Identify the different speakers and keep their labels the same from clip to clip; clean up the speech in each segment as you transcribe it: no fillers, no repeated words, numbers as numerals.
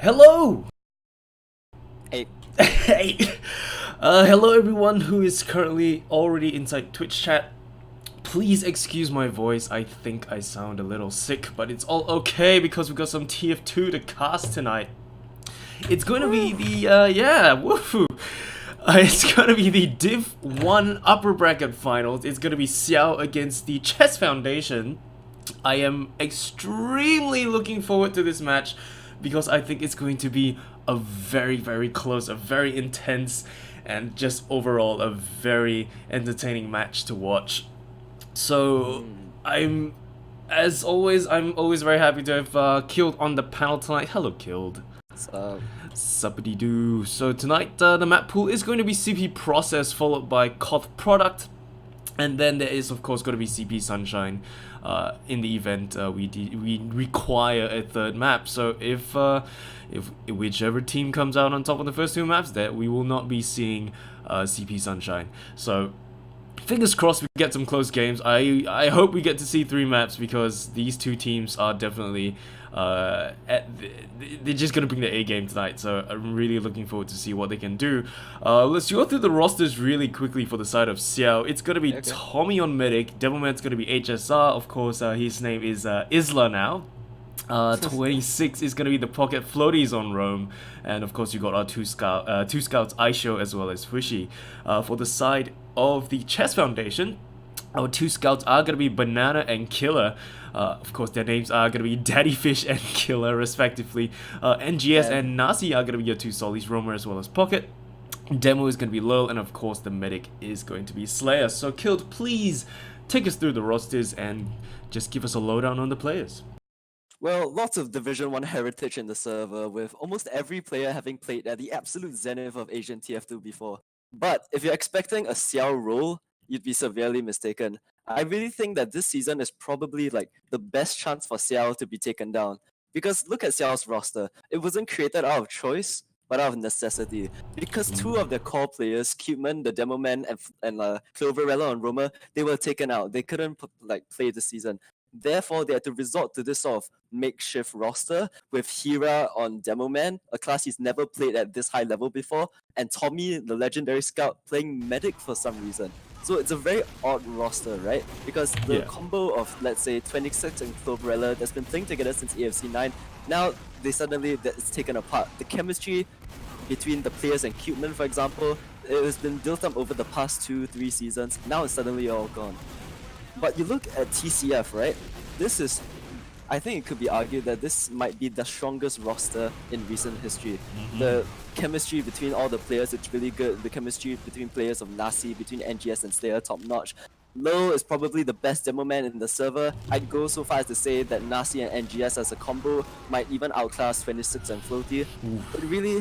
Speaker 1: Hello!
Speaker 2: Hey.
Speaker 1: Hey! Hello everyone who is currently already inside Twitch chat. Please excuse my voice, I think I sound a little sick, but it's all okay because we got some TF2 to cast tonight. It's going to be the, yeah, woohoo! It's gonna be the Div 1 upper bracket finals. It's gonna be Xiao against the Chess Foundation. I am extremely looking forward to this match because I think it's going to be a very close, a very intense, and just overall a very entertaining match to watch. So I'm always very happy to have Killed on the panel tonight. Hello, Killed.
Speaker 2: So,
Speaker 1: Suppity-doo. So tonight the map pool is going to be CP Process followed by Koth Product. And then there is of course going to be CP Sunshine in the event we require a third map. So if whichever team comes out on top on the first two maps, that we will not be seeing CP Sunshine. So fingers crossed we get some close games. I hope we get to see 3 maps because these two teams are definitely they're just gonna bring the A game tonight, so I'm really looking forward to see what they can do. Let's go through the rosters really quickly for the side of Xiao. It's gonna be Tommy on Medic, Devilman's gonna be HSR, of course. His name is Isla now. 26 is gonna be the Pocket. Floaty's on Roam, and of course you got our two scouts, xiao as well as Fushi. For the side of the Chess Foundation, our 2 scouts are gonna be Banana and Killer. Of course, their names are going to be Daddy Fish and Killer, respectively. NGS and Nasi are going to be your 2 solis, Roamer as well as Pocket. Demo is going to be Lil, and of course, the Medic is going to be Slayer. So, Killed, please take us through the rosters and just give us a lowdown on the players.
Speaker 3: Well, lots of Division 1 heritage in the server, with almost every player having played at the absolute zenith of Asian TF2 before. But if you're expecting a Xiao role, you'd be severely mistaken. I really think that this season is probably like the best chance for Xiao to be taken down. Because look at Xiao's roster. It wasn't created out of choice, but out of necessity. Because 2 of their core players, Cuteman, the Demo Man, and Cloverella on Roamer, they were taken out. They couldn't play this season. Therefore, they had to resort to this sort of makeshift roster with Hira on Demo Man, a class he's never played at this high level before, and Tommy, the legendary scout, playing Medic for some reason. So it's a very odd roster, right? Because the combo of, let's say, 26 and Cloverella that's been playing together since AFC 9, now that's taken apart. The chemistry between the players and Cuteman, for example, it has been built up over the past 2-3 seasons. Now it's suddenly all gone. But you look at TCF, right? I think it could be argued that this might be the strongest roster in recent history. The chemistry between all the players is really good. The chemistry between players of Nasi, between NGS and Slayer, top notch. Low is probably the best demo man in the server. I'd go so far as to say that Nasi and NGS as a combo might even outclass 26 and Floaty. But really,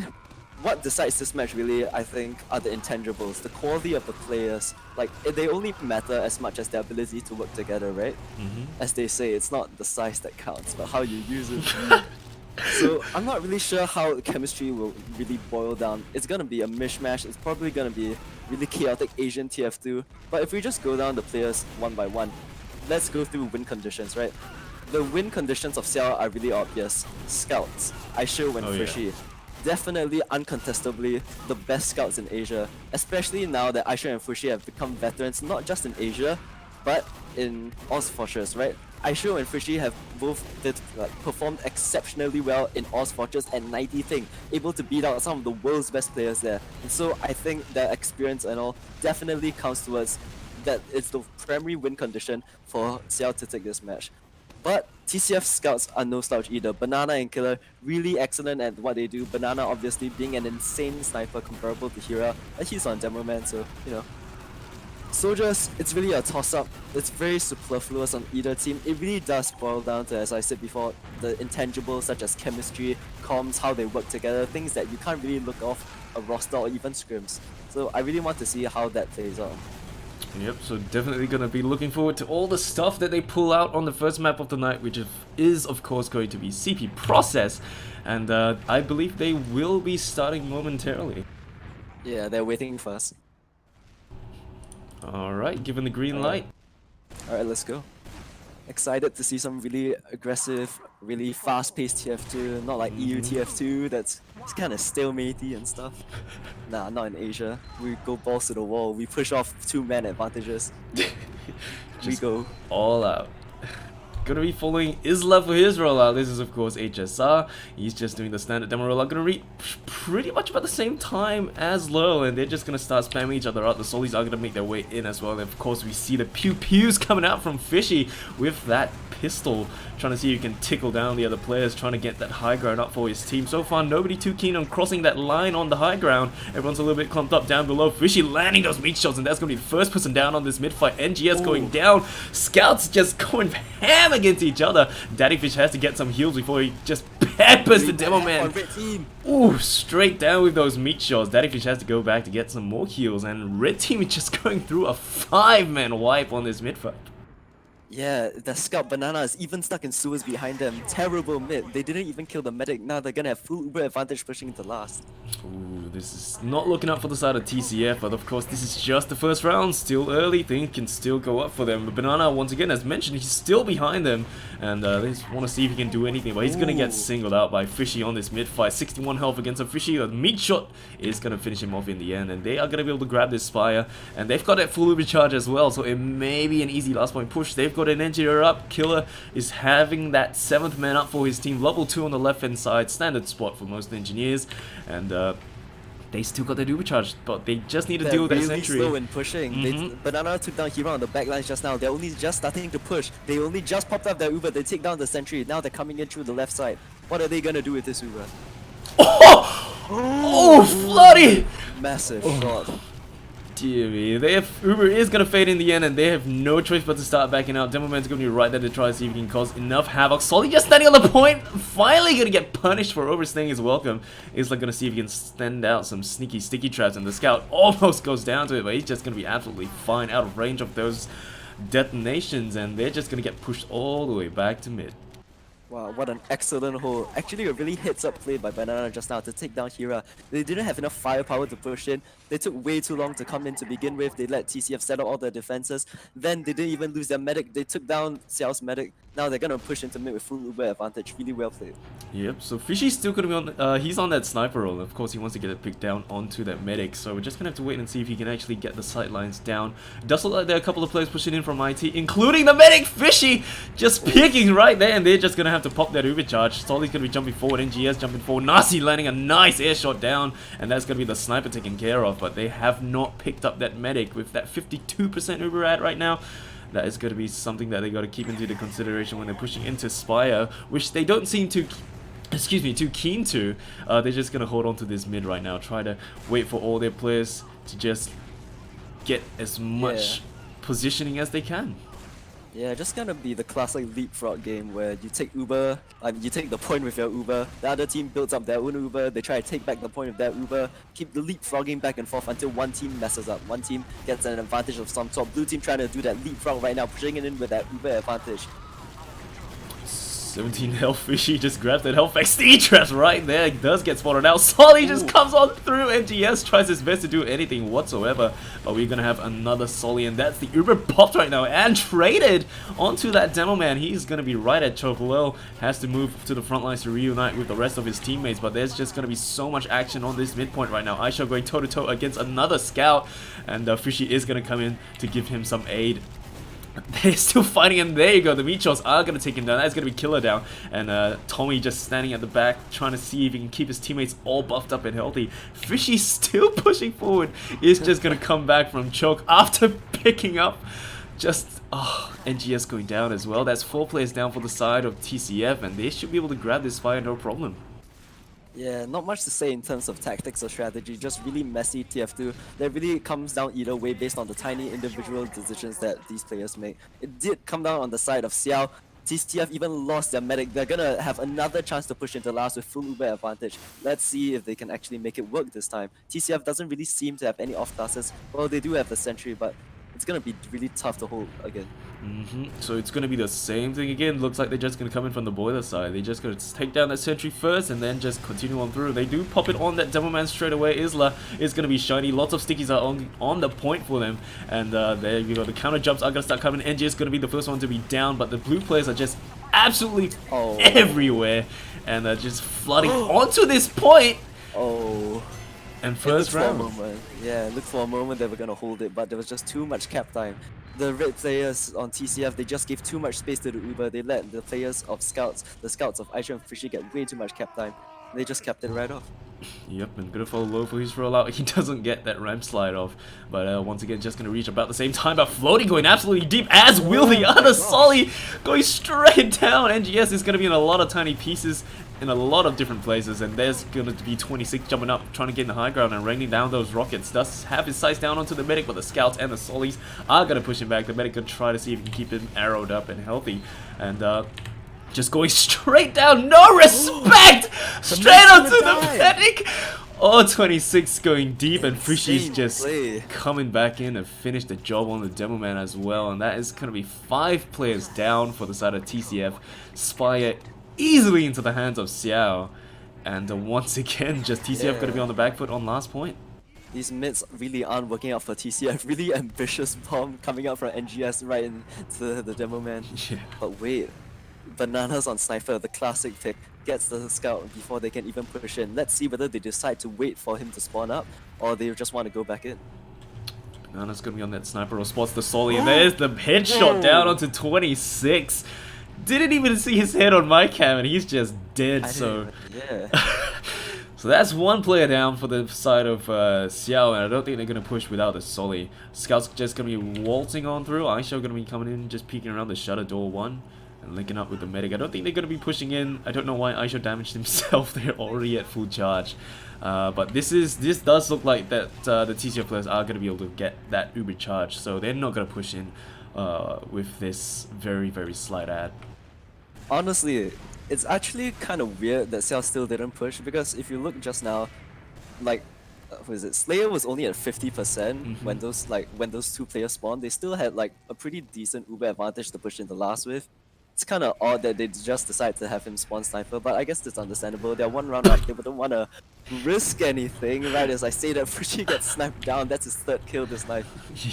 Speaker 3: what decides this match really, I think, are the intangibles, the quality of the players. Like, they only matter as much as their ability to work together, right? As they say, it's not the size that counts, but how you use it. So I'm not really sure how the chemistry will really boil down. It's gonna be a mishmash. It's probably gonna be really chaotic Asian TF2. But if we just go down the players one by one, let's go through win conditions, right? The win conditions of Xiao are really obvious. Scouts, xiao and Fushi. Definitely, uncontestably, the best scouts in Asia, especially now that xiao and Fushi have become veterans not just in Asia, but in AsiaFortress, right? xiao and Fushi have both performed exceptionally well in AsiaFortress and 90 thing, able to beat out some of the world's best players there. And so I think their experience and all definitely counts towards that. It's the primary win condition for Xiao to take this match. But TCF scouts are no slouch either. Banana and Killer really excellent at what they do. Banana obviously being an insane sniper comparable to Hira. He's on Demo Man, so you know. Soldiers, it's really a toss-up. It's very superfluous on either team. It really does boil down to, as I said before, the intangibles such as chemistry, comms, how they work together, things that you can't really look off a roster or even scrims. So I really want to see how that plays out.
Speaker 1: Yep, so definitely gonna be looking forward to all the stuff that they pull out on the first map of the night, which is of course going to be CP Process, and I believe they will be starting momentarily.
Speaker 3: Yeah, they're waiting for us.
Speaker 1: Alright, given the green light.
Speaker 3: Alright, let's go. Excited to see some really aggressive, really fast-paced TF2, not like EU TF2 that's kind of stalematey and stuff. Nah, not in Asia. We go balls to the wall. We push off 2-man advantages. We go
Speaker 1: all out. Gonna be following Isla for his rollout. This is of course HSR. He's just doing the standard demo rollout. Gonna reach pretty much about the same time as Low, and they're just gonna start spamming each other out. The solis are gonna make their way in as well. And of course we see the pew-pews coming out from Fishy with that pistol, trying to see if he can tickle down the other players, trying to get that high ground up for his team. So far, nobody too keen on crossing that line on the high ground. Everyone's a little bit clumped up down below. Fishy landing those meat shots, and that's gonna be the first person down on this mid fight. NGS going down. Scouts just going ham against each other. Daddyfish has to get some heals before he just peppers the demo man. Ooh, straight down with those meat shots. Daddyfish has to go back to get some more heals, and red team is just going through a 5-man wipe on this mid fight.
Speaker 3: Yeah, the scout Banana is even stuck in sewers behind them. Terrible mid. They didn't even kill the medic. Now they're gonna have full Uber advantage pushing into last.
Speaker 1: Ooh, this is not looking up for the side of TCF, but of course this is just the first round. Still early, things can still go up for them. But Banana, once again, as mentioned, he's still behind them, and they just want to see if he can do anything. But he's gonna get singled out by Fishy on this mid fight. 61 health against a Fishy. A meat shot is gonna finish him off in the end, and they are gonna be able to grab this Spire. And they've got that full Uber charge as well, so it may be an easy last point push. They've got an engineer up. Killer is having that 7th man up for his team. Level 2 on the left hand side, standard spot for most engineers, and they still got their Uber charge, but they just need to deal with that sentry.
Speaker 3: Slow in pushing. Banana took down Hero on the backlines just now. They're only just starting to push. They only just popped up their Uber. They take down the sentry. Now they're coming in through the left side. What are they gonna do with this Uber?
Speaker 1: Oh, Floaty!
Speaker 3: Massive shot.
Speaker 1: Dear me, Uber is gonna fade in the end, and they have no choice but to start backing out. Demoman's gonna be right there to try to see if he can cause enough havoc. Solly just standing on the point, finally gonna get punished for overstaying his welcome. He's like gonna see if he can stand out some sneaky sticky traps, and the scout almost goes down to it, but he's just gonna be absolutely fine, out of range of those detonations, and they're just gonna get pushed all the way back to mid.
Speaker 3: Wow, what an excellent hold. Actually, a really heads-up play by Banana just now to take down Hira. They didn't have enough firepower to push in. They took way too long to come in to begin with. They let TCF set up all their defenses. Then they didn't even lose their medic. They took down Xiao's medic. Now they're gonna push into mid with full Uber advantage. Really well played.
Speaker 1: Yep, so Fishy's still gonna be on, he's on that sniper role. Of course, he wants to get it picked down onto that medic, so we're just gonna have to wait and see if he can actually get the sight lines down. It does look like there are a couple of players pushing in from IT, including the medic, Fishy, just picking right there, and they're just gonna have to pop that Uber charge. Solly's gonna be jumping forward, NGS jumping forward, Nasi landing a nice air shot down, and that's gonna be the sniper taken care of, but they have not picked up that medic with that 52% Uber ad right now. That is going to be something that they got to keep into the consideration when they're pushing into Spire, which they don't seem too keen to. They're just going to hold on to this mid right now, try to wait for all their players to just get as much positioning as they can.
Speaker 3: Yeah, just gonna be the classic leapfrog game where you take Uber, you take the point with your Uber, the other team builds up their own Uber, they try to take back the point of their Uber, keep the leapfrogging back and forth until one team messes up, one team gets an advantage of some sort. Blue team trying to do that leapfrog right now, pushing it in with that Uber advantage.
Speaker 1: 17 health. Fishy just grabs that health XD traps right there. He does get spotted out. Solly just comes on through. MGS tries his best to do anything whatsoever, but we're gonna have another Solly, and that's the Uber popped right now and traded onto that demo man. He's gonna be right at choke low. Has to move to the front lines to reunite with the rest of his teammates, but there's just gonna be so much action on this midpoint right now. xiao going toe to toe against another scout, and Fishy is gonna come in to give him some aid. They're still fighting, and there you go. The meat shots are going to take him down. That's going to be Killer down. And Tommy just standing at the back, trying to see if he can keep his teammates all buffed up and healthy. Fishy still pushing forward. Is just going to come back from choke after picking up just... Oh, NGS going down as well. That's 4 players down for the side of TCF, and they should be able to grab this fire no problem.
Speaker 3: Yeah, not much to say in terms of tactics or strategy, just really messy TF2. That really comes down either way based on the tiny individual decisions that these players make. It did come down on the side of Xiao. TCF even lost their medic. They're gonna have another chance to push into last with full Uber advantage. Let's see if they can actually make it work this time. TCF doesn't really seem to have any off classes. Well, they do have the sentry, but it's gonna be really tough to hold again.
Speaker 1: So it's gonna be the same thing again. Looks like they're just gonna come in from the boiler side. They're just gonna take down that sentry first and then just continue on through. They do pop it on that demo man straight away. Isla is gonna be shiny. Lots of stickies are on the point for them, and there you go. The counter jumps are gonna start coming. NG is gonna be the first one to be down, but the blue players are just absolutely everywhere, and just flooding onto this point. And first round.
Speaker 3: Yeah, look for a moment they were gonna hold it, but there was just too much cap time. The red players on TCF, they just gave too much space to the Uber. They let the players of Scouts, the Scouts of xiao and Fishy, get way too much cap time. They just capped it right off.
Speaker 1: Yep, and gonna follow low for his rollout. He doesn't get that ramp slide off, but once again, just gonna reach about the same time. But Floaty going absolutely deep, as will the other Solly going straight down. NGS is gonna be in a lot of tiny pieces in a lot of different places, and there's gonna be 26 jumping up, trying to get in the high ground and raining down those rockets. Does have his sights down onto the medic, but the scouts and the sollies are gonna push him back. The medic gonna try to see if he can keep him arrowed up and healthy, and just going straight down, no respect, straight onto the medic. Oh, 26 going deep, and Fishy's just coming back in and finish the job on the demo man as well. And that is going to be 5 players down for the side of TCF. Spire easily into the hands of Xiao. And once again, just TCF going to be on the back foot on last point.
Speaker 3: These mids really aren't working out for TCF. Really ambitious bomb coming out from NGS right into the demo man.
Speaker 1: Yeah.
Speaker 3: But wait, Bananas on Sniper, the classic pick, gets the scout before they can even push in. Let's see whether they decide to wait for him to spawn up or they just want to go back in.
Speaker 1: Banana's gonna be on that sniper or spots the Solly, and there's the headshot down onto 26. Didn't even see his head on my cam, and he's just dead. So so that's 1 player down for the side of Xiao, and I don't think they're gonna push without the Solly. Scout's just gonna be waltzing on through. xiao gonna be coming in, just peeking around the shutter door 1. And linking up with the medic. I don't think they're going to be pushing in. I don't know why xiao damaged himself. They're already at full charge. But this does look like that the TCF players are going to be able to get that uber charge. So they're not going to push in with this very, very slight ad.
Speaker 3: Honestly, it's actually kind of weird that Xiao still didn't push, because if you look just now, like, what is it? Slayer was only at 50% when those 2 players spawned. They still had like a pretty decent uber advantage to push into last with. It's kind of odd that they just decided to have him spawn sniper, but I guess it's understandable. They're 1 round up, they wouldn't want to risk anything, right? As I say that Frishy gets sniped down, that's his 3rd kill this night.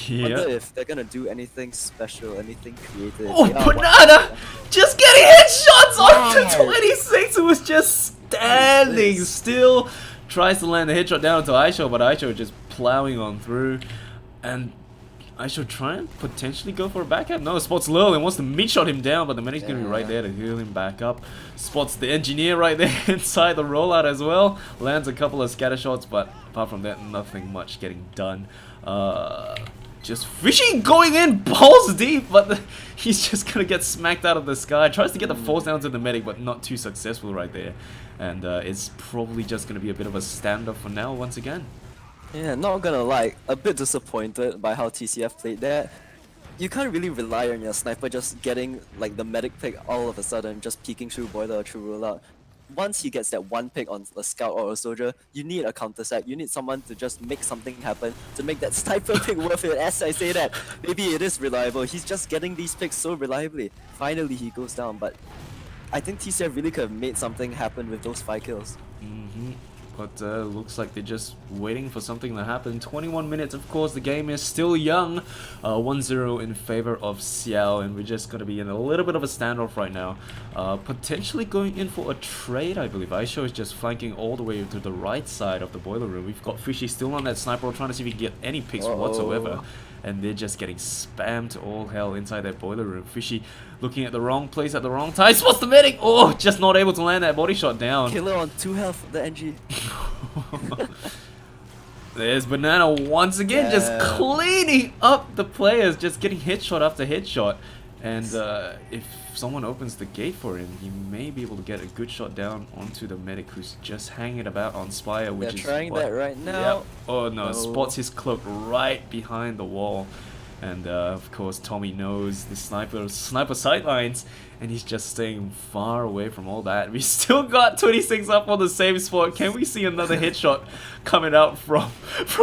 Speaker 1: Yeah.
Speaker 3: Wonder if they're gonna do anything special, anything creative.
Speaker 1: Oh, Banana! Just getting headshots onto 26, who was just standing still. Tries to land the headshot down onto xiao, but xiao just plowing on through. And xiao try and potentially go for a backup. No, spots Lil and wants to meat shot him down, but the medic's gonna be right there to heal him back up. Spots the engineer right there inside the rollout as well. Lands a couple of scatter shots, but apart from that, nothing much getting done. Just Fishy going in balls deep, but he's just gonna get smacked out of the sky. Tries to get the force down to the medic, but not too successful right there. And it's probably just gonna be a bit of a standoff for now once again.
Speaker 3: Yeah, not gonna lie, a bit disappointed by how TCF played that. You can't really rely on your sniper just getting like the medic pick all of a sudden, just peeking through boiler or through rollout. Once he gets that 1 pick on a scout or a soldier, you need a counter set. You need someone to just make something happen, to make that sniper pick worth it. As I say that, maybe it is reliable. He's just getting these picks so reliably. Finally he goes down, but I think TCF really could have made something happen with those 5 kills.
Speaker 1: But looks like they're just waiting for something to happen. 21 minutes, of course, the game is still young. 1-0 in favor of Xiao, and we're just going to be in a little bit of a standoff right now. Potentially going in for a trade, I believe. xiao is just flanking all the way to the right side of the boiler room. We've got Fishy still on that sniper, trying to see if he can get any picks whatsoever. And they're just getting spammed all hell inside that boiler room. Fishy looking at the wrong place at the wrong time. Spots the medic! Oh, just not able to land that body shot down.
Speaker 3: Killer on 2 health, the NG.
Speaker 1: There's Banana once again, just cleaning up the players, just getting headshot after headshot. And if someone opens the gate for him, he may be able to get a good shot down onto the medic who's just hanging about on Spire, which
Speaker 3: They're
Speaker 1: is
Speaker 3: trying that right now.
Speaker 1: Yep. Oh no, spots his cloak right behind the wall. And of course Tommy knows the sniper sightlines, and he's just staying far away from all that. We still got 26 up on the same spot. Can we see another headshot coming out from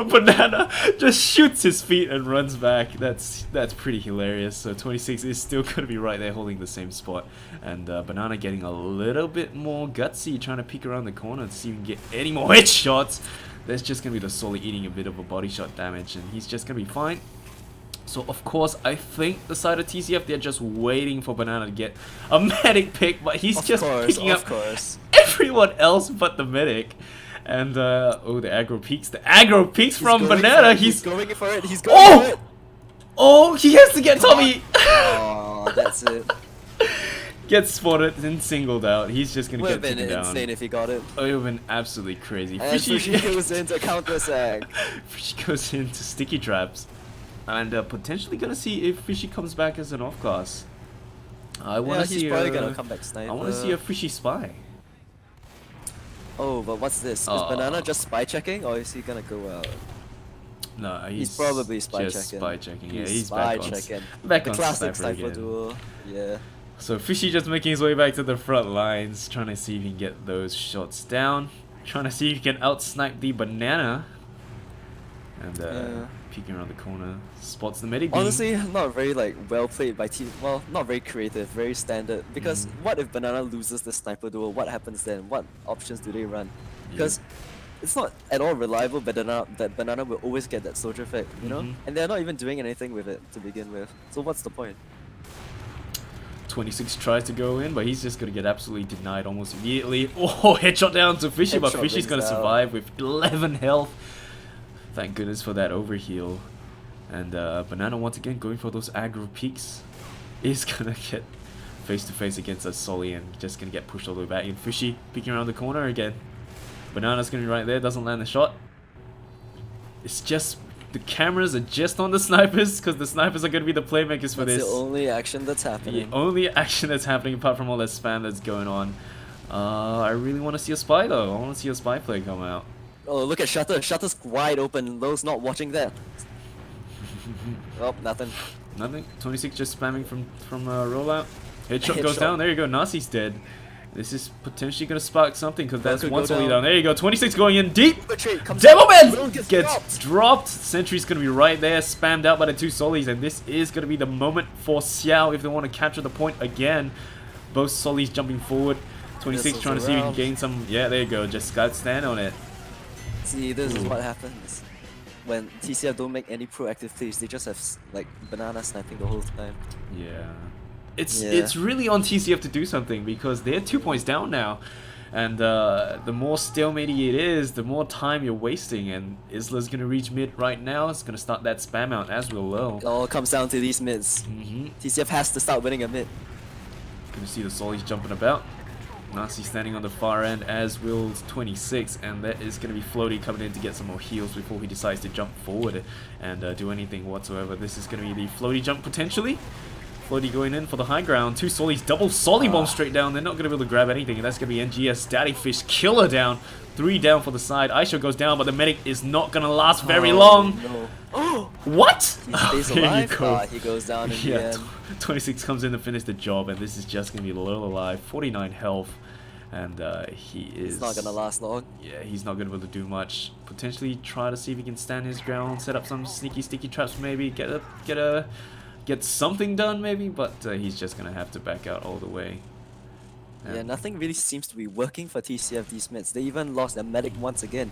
Speaker 1: Banana? Just shoots his feet and runs back. That's pretty hilarious. So 26 is still going to be right there holding the same spot. And Banana getting a little bit more gutsy, trying to peek around the corner to see if he can get any more headshots. There's just going to be the Solly eating a bit of a body shot damage, and he's just going to be fine. So of course, I think the side of TCF, they're just waiting for Banana to get a medic pick, but he's just picking up everyone else but the medic. And oh, the aggro peaks from Banana. He's
Speaker 3: going for it. He's going for it.
Speaker 1: Oh, he has to get Tommy.
Speaker 3: Oh, that's it.
Speaker 1: Gets spotted and singled out. He's just gonna get taken down.
Speaker 3: Would have been insane if he got it.
Speaker 1: Oh, it would have been absolutely crazy.
Speaker 3: And Fishy goes into counter sag.
Speaker 1: Fishy goes into sticky traps. And potentially gonna see if Fishy comes back as an off-class. I want to see.
Speaker 3: He's probably gonna come back sniper.
Speaker 1: I want to see a Fishy spy.
Speaker 3: Oh, but what's this? Is Banana just spy checking, or is he gonna go out?
Speaker 1: No,
Speaker 3: He's probably spy
Speaker 1: just
Speaker 3: checking.
Speaker 1: spy checking. Yeah, he's
Speaker 3: spy
Speaker 1: back on,
Speaker 3: checking.
Speaker 1: back
Speaker 3: The
Speaker 1: on
Speaker 3: classic
Speaker 1: sniper
Speaker 3: sniper
Speaker 1: again.
Speaker 3: duel. Yeah.
Speaker 1: So Fishy just making his way back to the front lines, trying to see if he can get those shots down. Trying to see if he can out-snipe the Banana. And peeking around the corner, spots the medic beam.
Speaker 3: Honestly, not very like well played by team. Well, not very creative, very standard. Because what if Banana loses the sniper duel? What happens then? What options do they run? Because it's not at all reliable that Banana will always get that soldier effect, you know? And they're not even doing anything with it to begin with. So what's the point?
Speaker 1: 26 tries to go in, but he's just gonna get absolutely denied almost immediately. Oh, headshot down to Fishy, but
Speaker 3: Headshot
Speaker 1: Fishy's gonna
Speaker 3: rings out.
Speaker 1: survive with 11 health. Thank goodness for that overheal. And Banana once again going for those aggro peaks. Is gonna get face to face against a Solly and just gonna get pushed all the way back. And Fishy peeking around the corner again. Banana's gonna be right there, doesn't land the shot. It's just the cameras are just on the snipers because the snipers are gonna be the playmakers for
Speaker 3: That's
Speaker 1: this.
Speaker 3: the only action that's happening.
Speaker 1: The only action that's happening apart from all that spam that's going on. I really want to see a spy though. I want to see a spy play come out.
Speaker 3: Oh, look at Shutter. Shutter's wide open. Lowe's not watching that. Oh, nothing.
Speaker 1: Nothing. 26 just spamming from rollout. Headshot goes
Speaker 3: Headshot.
Speaker 1: down. There you go. Nasi's dead. This is potentially gonna spark something because that's
Speaker 3: could
Speaker 1: one
Speaker 3: go
Speaker 1: Solly
Speaker 3: down.
Speaker 1: down. There you go. 26 going in deep.
Speaker 3: Super trade comes
Speaker 1: Devil
Speaker 3: out.
Speaker 1: Man
Speaker 3: Will
Speaker 1: gets dropped. Sentry's gonna be right there, spammed out by the two Sollys, and this is gonna be the moment for Xiao if they want to capture the point again. Both Sollys jumping forward. 26
Speaker 3: Missiles
Speaker 1: trying to see if he can
Speaker 3: around.
Speaker 1: gain some. Yeah, there you go. Just got stand on it.
Speaker 3: See, this is what happens when TCF don't make any proactive plays. They just have like Banana sniping the whole time.
Speaker 1: Yeah. It's
Speaker 3: Yeah.
Speaker 1: it's really on TCF to do something because they're 2 points down now. And the more stalemate-y it is, the more time you're wasting. And Isla's going to reach mid right now. It's going to start that spam out as will low.
Speaker 3: It all comes down to these mids. TCF has to start winning a mid.
Speaker 1: Going to see the Sollys jumping about. Nasi standing on the far end as will 26. And that is going to be Floaty coming in to get some more heals before he decides to jump forward and do anything whatsoever. This is going to be the Floaty jump potentially. Floaty going in for the high ground. Two Sollys, double Solly bomb straight down. They're not going to be able to grab anything, and that's going to be NGS. Daddy Fish killer down. 3 down for the side. xiao goes down, but the medic is not going to last very long.
Speaker 3: No.
Speaker 1: What?
Speaker 3: He stays
Speaker 1: There you
Speaker 3: alive.
Speaker 1: go.
Speaker 3: He goes down in the
Speaker 1: Yeah,
Speaker 3: end.
Speaker 1: 26 comes in to finish the job, and this is just going to be low alive. 49 health, and he is...
Speaker 3: It's not gonna last long.
Speaker 1: Yeah, he's not going to be able to do much. Potentially try to see if he can stand his ground, set up some sneaky, sticky traps maybe, get something done maybe, but he's just gonna have to back out all the way.
Speaker 3: Yeah, nothing really seems to be working for TCF these mids. They even lost their medic once again.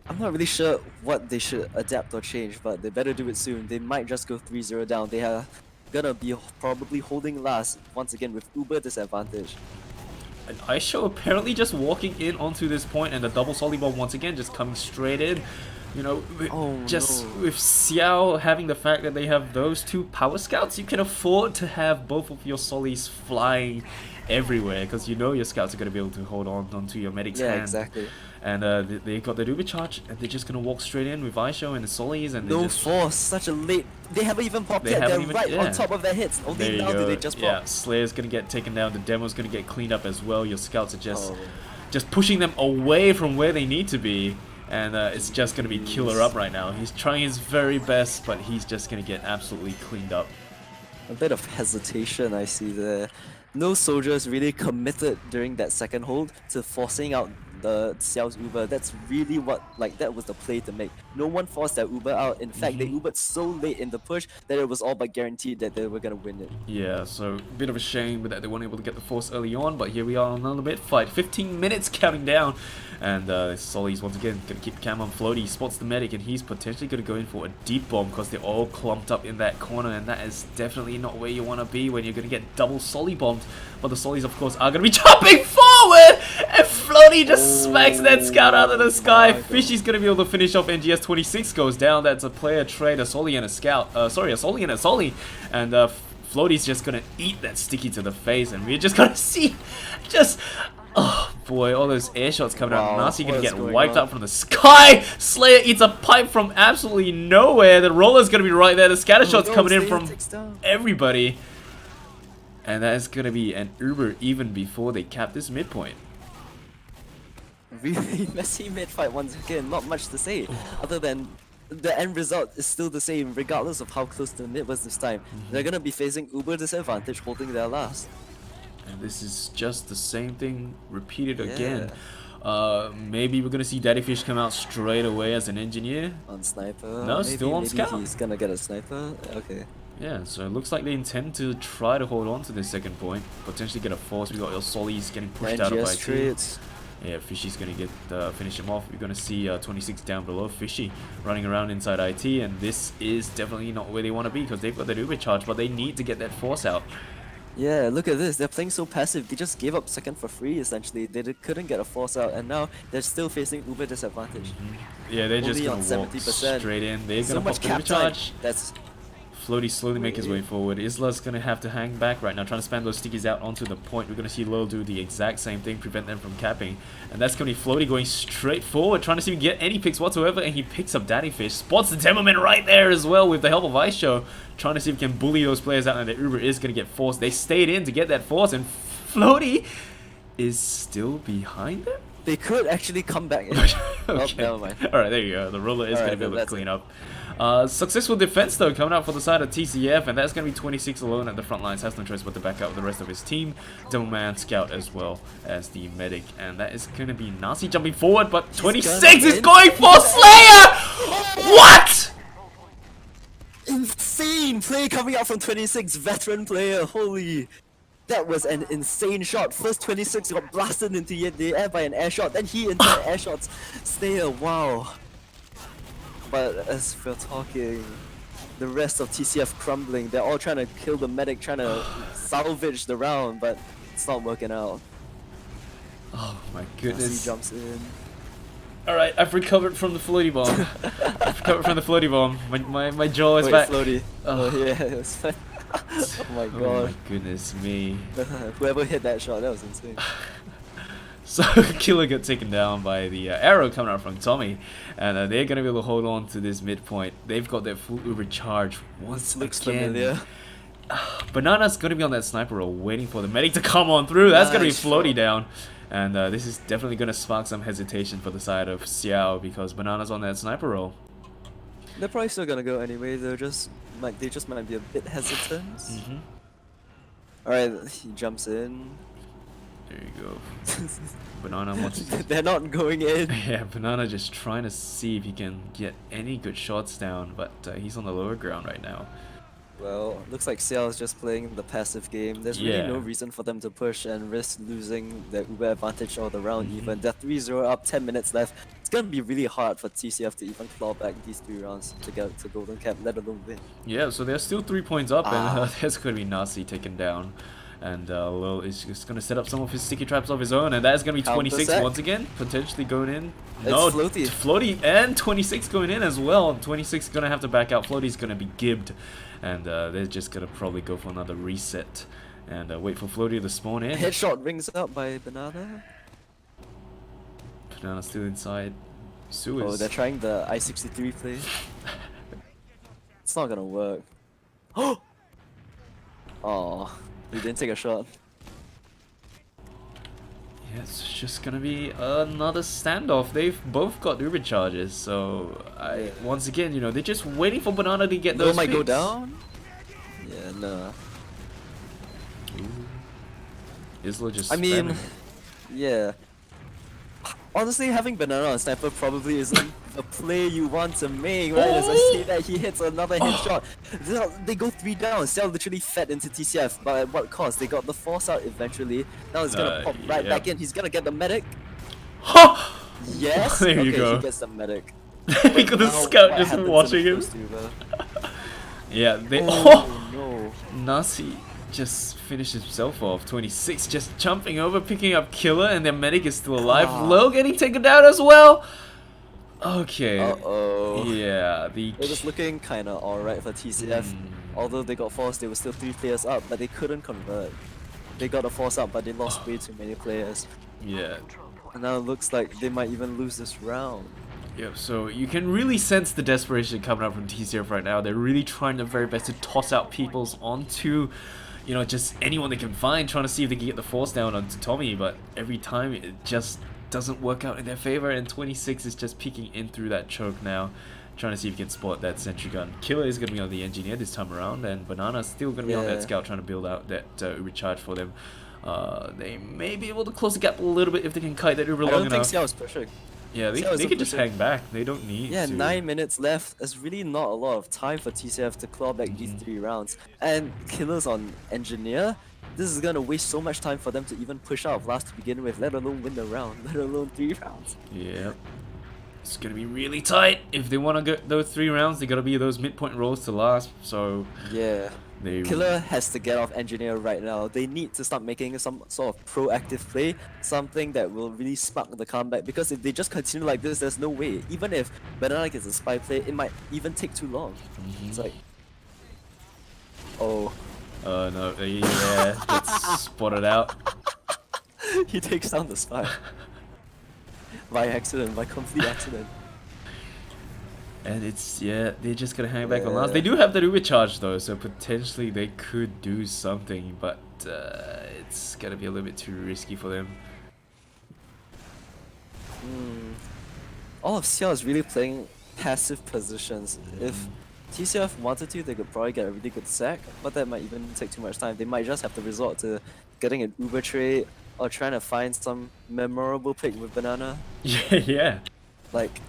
Speaker 3: I'm not really sure what they should adapt or change, but they better do it soon. They might just go 3-0 down. They are gonna be probably holding last once again with uber disadvantage.
Speaker 1: And xiao apparently just walking in onto this point, and the double Solly bomb once again just coming straight in. You know, with with Xiao having the fact that they have those two power scouts, you can afford to have both of your Sollys flying everywhere because you know your scouts are going to be able to hold on onto your medic's hand.
Speaker 3: Yeah, exactly.
Speaker 1: And they got the uber charge, and they're just going to walk straight in with xiao and the Sollys, and
Speaker 3: No
Speaker 1: they just...
Speaker 3: force, such a late... They haven't even popped
Speaker 1: They
Speaker 3: yet,
Speaker 1: haven't
Speaker 3: they're
Speaker 1: even-
Speaker 3: right
Speaker 1: yeah.
Speaker 3: on top of their hits.
Speaker 1: There
Speaker 3: Only
Speaker 1: you
Speaker 3: now
Speaker 1: go.
Speaker 3: do they just pop.
Speaker 1: Yeah, Slayer's gonna get taken down. The demo's gonna get cleaned up as well. Your scouts are just pushing them away from where they need to be, and it's just gonna be killer up right now. He's trying his very best, but he's just gonna get absolutely cleaned up.
Speaker 3: A bit of hesitation I see there. No soldiers really committed during that second hold to forcing out the Xiao's Uber. That's really what, like, that was the play to make. No one forced their Uber out. In fact, they Ubered so late in the push that it was all but guaranteed that they were gonna win it.
Speaker 1: Yeah, so a bit of a shame that they weren't able to get the force early on, but here we are on another bit fight. 15 minutes counting down, and Solly's once again gonna keep cam on Floaty. He spots the medic, and he's potentially gonna go in for a deep bomb because they're all clumped up in that corner, and that is definitely not where you want to be when you're gonna get double Solly bombed. But the Sollys, of course, are gonna be jumping forward, and Floaty just smacks that scout out of the sky. Fishy's gonna be able to finish off NGS. 26 goes down. That's a player trade, a Solly and a scout. Sorry, a Solly and a Solly, and Floaty's just gonna eat that sticky to the face, and we're just gonna see, oh boy, all those air shots coming out. Nasi gonna get wiped out from the sky. Slayer eats a pipe from absolutely nowhere. The roller's gonna be right there. The scatter shots coming in from everybody. And that is gonna be an Uber even before they cap this midpoint.
Speaker 3: really messy mid-fight once again. Not much to say, other than the end result is still the same, regardless of how close the mid was this time. They're gonna be facing uber disadvantage, holding their last.
Speaker 1: And this is just the same thing repeated
Speaker 3: Yeah.
Speaker 1: again. Maybe we're gonna see Daddy Fish come out straight away as an engineer.
Speaker 3: On sniper.
Speaker 1: No,
Speaker 3: maybe,
Speaker 1: still on
Speaker 3: maybe
Speaker 1: scout.
Speaker 3: he's gonna get a sniper. Okay.
Speaker 1: Yeah, so it looks like they intend to try to hold on to this second point, potentially get a force. We got Solly's getting pushed out of
Speaker 3: NGS
Speaker 1: IT.
Speaker 3: trades.
Speaker 1: Yeah, Fishy's gonna get finish him off. We're gonna see 26 down below Fishy running around inside IT, and this is definitely not where they want to be because they've got that Uber charge, but they need to get that force out.
Speaker 3: Yeah, look at this. They're playing so passive. They just gave up second for free, essentially. Couldn't get a force out, and now they're still facing uber disadvantage.
Speaker 1: Yeah, they're just
Speaker 3: Only
Speaker 1: gonna
Speaker 3: on
Speaker 1: walk
Speaker 3: 70%.
Speaker 1: straight in. They're
Speaker 3: So
Speaker 1: gonna
Speaker 3: much
Speaker 1: pop the Uber
Speaker 3: cap time.
Speaker 1: charge.
Speaker 3: That's
Speaker 1: Floaty slowly make his way forward. Isla's gonna have to hang back right now, trying to spam those stickies out onto the point. We're gonna see Lil do the exact same thing, prevent them from capping. And that's gonna be Floaty going straight forward, trying to see if he can get any picks whatsoever, and he picks up Daddy Fish. Spots the Demoman right there as well with the help of Ice Show, trying to see if he can bully those players out, and the Uber is gonna get forced. They stayed in to get that force, and Floaty is still behind them?
Speaker 3: they could actually come back in. Oh, never mind.
Speaker 1: Alright, there you go. The roller is
Speaker 3: Alright,
Speaker 1: going to be able to
Speaker 3: that's
Speaker 1: clean
Speaker 3: it.
Speaker 1: up. Successful defense though coming out for the side of TCF, and that's going to be 26 alone at the front lines. Has no choice but to back up the rest of his team. Demoman, Scout as well as the medic, and that is going to be Nasi jumping forward, but 26 is going for Slayer! What?
Speaker 3: Insane play coming out from 26, veteran player. Holy. That was an insane shot. First 26 got blasted into the air by an air shot, then he into an air shots. Slayer, wow. But as we're talking, the rest of TCF crumbling. They're all trying to kill the medic, trying to salvage the round, but it's not working out.
Speaker 1: Oh my
Speaker 3: Nasi
Speaker 1: goodness.
Speaker 3: jumps in.
Speaker 1: Alright, I've recovered from the floaty bomb. I've recovered from the floaty bomb. My jaw is
Speaker 3: Wait,
Speaker 1: back.
Speaker 3: Floaty.
Speaker 1: Oh.
Speaker 3: Oh yeah, it was fun. Oh my
Speaker 1: Oh
Speaker 3: god.
Speaker 1: my goodness me.
Speaker 3: Whoever hit that shot, that was insane.
Speaker 1: So Killer got taken down by the arrow coming out from Tommy, and they're gonna be able to hold on to this midpoint. They've got their full Uber charge once
Speaker 3: Looks
Speaker 1: again.
Speaker 3: familiar.
Speaker 1: Banana's gonna be on that sniper roll, waiting for the medic to come on through. That's gonna be
Speaker 3: Nice
Speaker 1: Floaty
Speaker 3: shot.
Speaker 1: down, and this is definitely gonna spark some hesitation for the side of Xiao because Banana's on that sniper roll.
Speaker 3: They're probably still gonna go anyway. They just might be a bit hesitant. Alright, he jumps in.
Speaker 1: There you go. Banana wants to.
Speaker 3: They're not going in.
Speaker 1: Yeah, Banana just trying to see if he can get any good shots down, but he's on the lower ground right now.
Speaker 3: Well, looks like Xiao is just playing the passive game. There's really
Speaker 1: Yeah.
Speaker 3: no reason for them to push and risk losing the Uber advantage of the round even. They're 3-0 up, 10 minutes left. It's gonna be really hard for TCF to even claw back these 3 rounds to get to Golden Cap, let alone win.
Speaker 1: Yeah, so they're still 3 points up, and
Speaker 3: Ah.
Speaker 1: there's going to be Nasi taken down. And Lil is just going to set up some of his sticky traps of his own, and that's going to be 26
Speaker 3: Counter-sack.
Speaker 1: once again, potentially going in.
Speaker 3: It's
Speaker 1: No,
Speaker 3: Floaty.
Speaker 1: Floaty and 26 going in as well. 26 going to have to back out. Floaty's going to be gibbed, and they're just going to probably go for another reset and wait for Floaty to spawn in.
Speaker 3: Headshot rings up by Banana.
Speaker 1: Banana's still inside. Suez.
Speaker 3: Oh, they're trying the I-63 play. It's not gonna work. Oh, he didn't take a shot.
Speaker 1: Yeah, it's just gonna be another standoff. They've both got Uber charges, so once again, you know, they're just waiting for Banana to get
Speaker 3: Lil
Speaker 1: those
Speaker 3: might go
Speaker 1: picks.
Speaker 3: down. Yeah, no.
Speaker 1: Isla just
Speaker 3: I mean,
Speaker 1: spamming.
Speaker 3: yeah. Honestly, having Banana on Sniper probably isn't the play you want to make, right? As I see that he hits another headshot. They go 3 down. Xiao literally fed into TCF, but at what cost? They got the force out eventually. Now he's gonna pop right
Speaker 1: yeah.
Speaker 3: back in. He's gonna get the medic.
Speaker 1: Ha!
Speaker 3: Yes!
Speaker 1: There you
Speaker 3: okay,
Speaker 1: go.
Speaker 3: he gets the medic.
Speaker 1: Because the
Speaker 3: Now,
Speaker 1: scout
Speaker 3: what
Speaker 1: just
Speaker 3: happens in
Speaker 1: watching
Speaker 3: the
Speaker 1: him.
Speaker 3: first Uber?
Speaker 1: Yeah, they.
Speaker 3: Oh, no.
Speaker 1: Nasi just finished himself off. 26 just jumping over, picking up Killer, and their medic is still alive.
Speaker 3: Ah.
Speaker 1: Low getting taken down as well. Okay.
Speaker 3: Uh-oh.
Speaker 1: Yeah, the.
Speaker 3: It was looking kinda alright for TCF. Although they got forced, they were still 3 players up, but they couldn't convert. They got a force up, but they lost way too many players.
Speaker 1: Yeah.
Speaker 3: And now it looks like they might even lose this round.
Speaker 1: Yep, so you can really sense the desperation coming out from TCF right now. They're really trying their very best to toss out peoples onto, you know, just anyone they can find, trying to see if they can get the force down onto Tommy, but every time it just doesn't work out in their favor, and 26 is just peeking in through that choke now, trying to see if he can spot that sentry gun. Killer is going to be on the engineer this time around, and Banana's still going to be on that scout trying to build out that Uber charge for them. They may be able to close the gap a little bit if they can kite that Uber long enough.
Speaker 3: I don't think Xiao is pushing.
Speaker 1: Yeah, they can just hang back. They don't need to.
Speaker 3: 9 minutes left. There's really not a lot of time for TCF to claw back these 3 rounds. And Killer's on engineer. This is gonna waste so much time for them to even push out of last to begin with, let alone win the round, let alone 3 rounds.
Speaker 1: Yeah. It's gonna be really tight. If they wanna get those 3 rounds, they gotta be those midpoint rolls to last. So
Speaker 3: yeah. Killer has to get off engineer right now. They need to start making some sort of proactive play, something that will really spark the comeback, because if they just continue like this, there's no way. Even if Banana gets a spy play, it might even take too long. It's like, oh.
Speaker 1: No, yeah, gets spotted out.
Speaker 3: He takes down the spy. By accident, by complete accident.
Speaker 1: And it's, yeah, they're just gonna hang back on last. They do have the Uber charge though, so potentially they could do something, but it's gonna be a little bit too risky for them.
Speaker 3: All of Xiao is really playing passive positions. If TCF wanted to, they could probably get a really good sack, but that might even take too much time. They might just have to resort to getting an Uber trade or trying to find some memorable pick with Banana.
Speaker 1: Yeah.
Speaker 3: Like,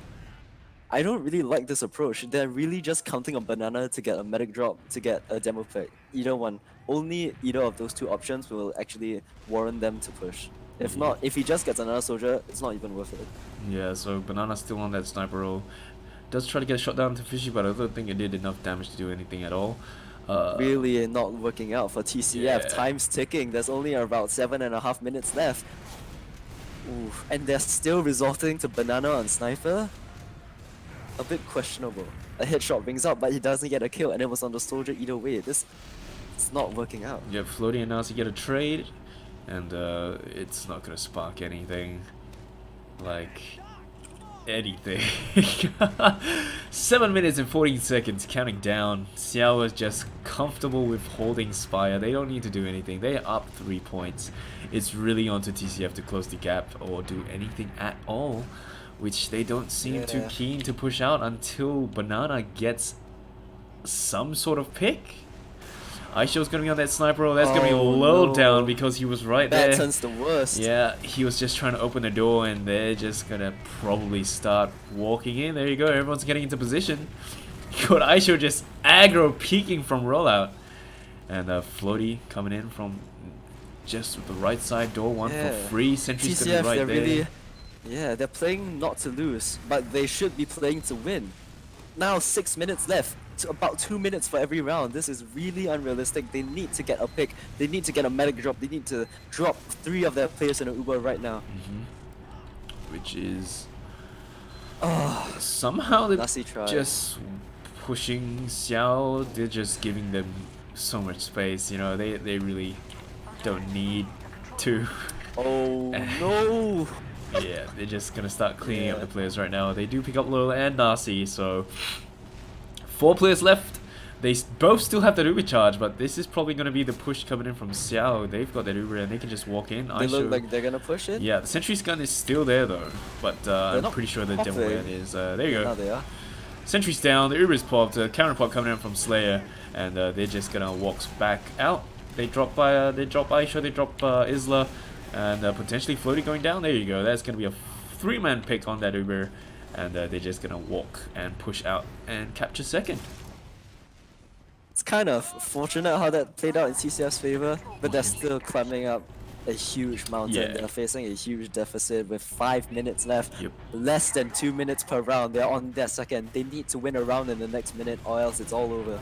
Speaker 3: I don't really like this approach. They're really just counting on Banana to get a medic drop, to get a demo pick. Either one. Only either of those 2 options will actually warrant them to push. If not, if he just gets another soldier, it's not even worth it.
Speaker 1: Yeah, so Banana's still on that sniper roll. Does try to get a shot down to Fishy, but I don't think it did enough damage to do anything at all.
Speaker 3: Really not working out for TCF.
Speaker 1: Yeah.
Speaker 3: Time's ticking. There's only about 7.5 minutes left. Oof. And they're still resorting to Banana on sniper. A bit questionable. A headshot rings out, but he doesn't get a kill, and it was on the soldier either way. It's not working out.
Speaker 1: Yeah, Floaty and Nasi get a trade, and it's not gonna spark anything. Like anything. 7 minutes and 14 seconds, counting down. Xiao is just comfortable with holding Spire. They don't need to do anything. They're up 3 points. It's really on to TCF to close the gap or do anything at all, which they don't seem too keen to push out until Banana gets some sort of pick. Aisho's gonna be on that sniper roll. That's gonna be low down because he was right there.
Speaker 3: That turns the worst.
Speaker 1: Yeah, he was just trying to open the door, and they're just gonna probably start walking in. There you go, everyone's getting into position. You got Aisho just aggro peeking from rollout. And Floaty coming in from just the right side door, 1 for free. Sentry's gonna be right there.
Speaker 3: Really, they're playing not to lose, but they should be playing to win. Now 6 minutes left. About 2 minutes for every round. This is really unrealistic. They need to get a pick. They need to get a medic drop. They need to drop 3 of their players in an Uber right now.
Speaker 1: Which is somehow they're
Speaker 3: try.
Speaker 1: Just pushing Xiao. They're just giving them so much space. You know, they really don't need to.
Speaker 3: Oh no!
Speaker 1: Yeah, they're just gonna start cleaning up the players right now. They do pick up Lola and Nasi, so 4 players left. They both still have that Uber charge, but this is probably going to be the push coming in from Xiao. They've got that Uber and they can just walk in.
Speaker 3: They look like they're going to push it?
Speaker 1: Yeah, the Sentry's gun is still there though, but I'm pretty sure the demo man is. There you go.
Speaker 3: Now they are.
Speaker 1: Sentry's down, the Uber is popped, counter pop coming in from Slayer, and they're just going to walk back out. They drop by, they drop Aisha, they drop Isla, and potentially Floaty going down. There you go. That's going to be a 3-man pick on that Uber. And they're just gonna walk and push out and capture second.
Speaker 3: It's kind of fortunate how that played out in TCF's favor, but they're still climbing up a huge mountain. They're facing a huge deficit with 5 minutes left. Less than 2 minutes per round. They're on their second. They need to win a round in the next minute or else it's all over.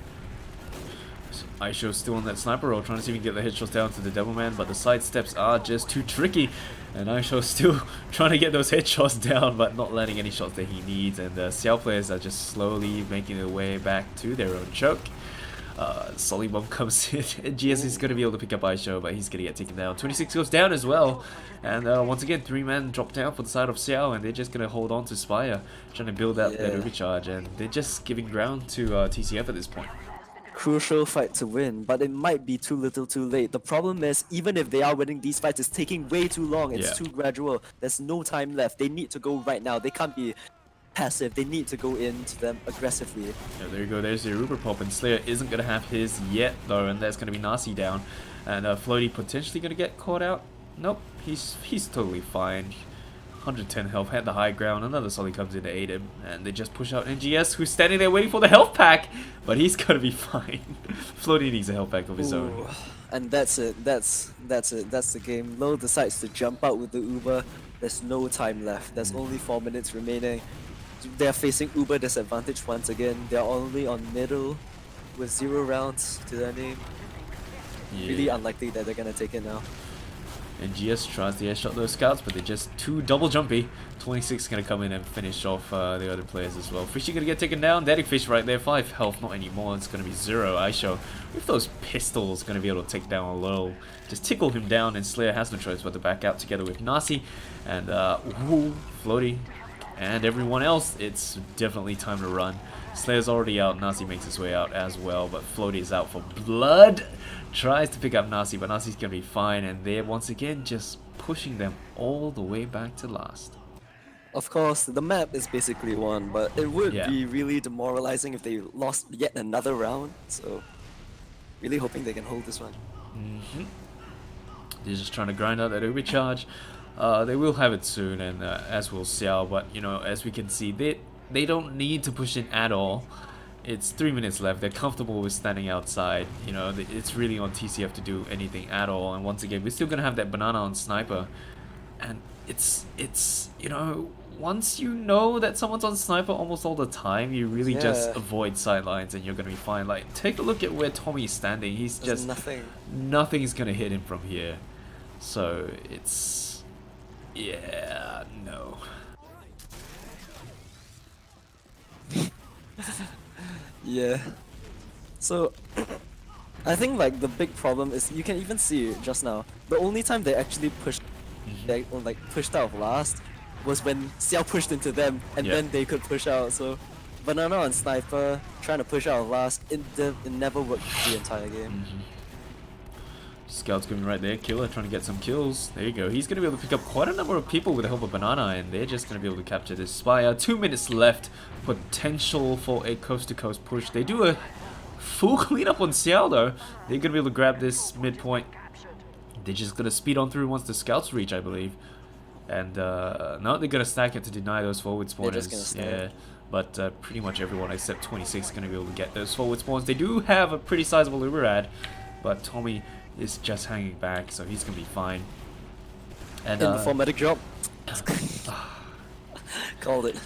Speaker 1: Aisho's still on that sniper roll, trying to see if we can get the headshots down to the Devilman, but the side steps are just too tricky. And Aisho's still trying to get those headshots down, but not landing any shots that he needs. And the Xiao players are just slowly making their way back to their own choke. Sollybomb comes in. GS is going to be able to pick up Aisho, but he's going to get taken down. 26 goes down as well. And once again, 3-man drop down for the side of Xiao, and they're just going to hold on to Spire, trying to build up that overcharge. And they're just giving ground to TCF at this point.
Speaker 3: crucial fight to win, but it might be too little too late. The problem is, even if they are winning these fights, it's taking way too long. It's
Speaker 1: Yeah.
Speaker 3: too gradual. There's no time left. They need to go right now. They can't be passive. They need to go into them aggressively.
Speaker 1: Yeah, there you go. There's the Uber Pop, and Slayer isn't going to have his yet, though, and there's going to be Nasi down. And Floaty potentially going to get caught out. Nope, he's totally fine. 110 health, had the high ground. Another Solly comes in to aid him, and they just push out NGS, who's standing there waiting for the health pack, but he's gonna be fine. Floaty needs a health pack of his own.
Speaker 3: Ooh, and that's it. That's it. That's the game. Low decides to jump out with the Uber. There's no time left. There's only 4 minutes remaining. They're facing Uber disadvantage once again. They're only on middle with 0 rounds to their name.
Speaker 1: Yeah.
Speaker 3: Really unlikely that they're gonna take it now.
Speaker 1: NGS tries to headshot those scouts, but they're just too double jumpy. 26 is going to come in and finish off the other players as well. Fishy going to get taken down. Daddy Fish right there. 5 health, not anymore. It's going to be 0. xiao with those pistols going to be able to take down a little. Just tickle him down, and Slayer has no choice but to back out together with Nasi. And Floaty and everyone else. It's definitely time to run. Slayer's already out. Nasi makes his way out as well, but Floaty is out for blood. Tries to pick up Nasi, but Nasi's gonna be fine, and they're once again just pushing them all the way back to last.
Speaker 3: Of course, the map is basically won, but it would
Speaker 1: Yeah.
Speaker 3: be really demoralizing if they lost yet another round. So, really hoping they can hold this one.
Speaker 1: They're just trying to grind out that Uber charge. They will have it soon, and as will Xiao, but you know, as we can see, they don't need to push in at all. It's 3 minutes left. They're comfortable with standing outside. You know, it's really on TCF to do anything at all. And once again, we're still gonna have that banana on sniper, and it's you know, once you know that someone's on sniper almost all the time, you really just
Speaker 3: Yeah.
Speaker 1: avoid sidelines, and you're gonna be fine. Like, take a look at where Tommy's standing. He's
Speaker 3: There's
Speaker 1: just nothing's gonna hit him from here. So it's yeah, no.
Speaker 3: Yeah. So, I think like the big problem is you can even see it just now. The only time they actually pushed, they like pushed out last, was when Xiao pushed into them, and
Speaker 1: Yeah.
Speaker 3: then they could push out. So, banana and sniper trying to push out last, it never worked the entire game.
Speaker 1: Scout's coming right there. Killer trying to get some kills. There you go. He's going to be able to pick up quite a number of people with the help of Banana, and they're just going to be able to capture this Spire. 2 minutes left. Potential for a coast-to-coast push. They do a full cleanup on Xiao, though. They're going to be able to grab this midpoint. They're just going to speed on through once the Scouts reach, I believe. And, no, they're going to stack it to deny those forward spawners.
Speaker 3: They're just gonna stack.
Speaker 1: Yeah. But pretty much everyone except 26 is going to be able to get those forward spawns. They do have a pretty sizable Uber ad, but Tommy is just hanging back, so he's gonna be fine. And
Speaker 3: In for medic drop. Called it.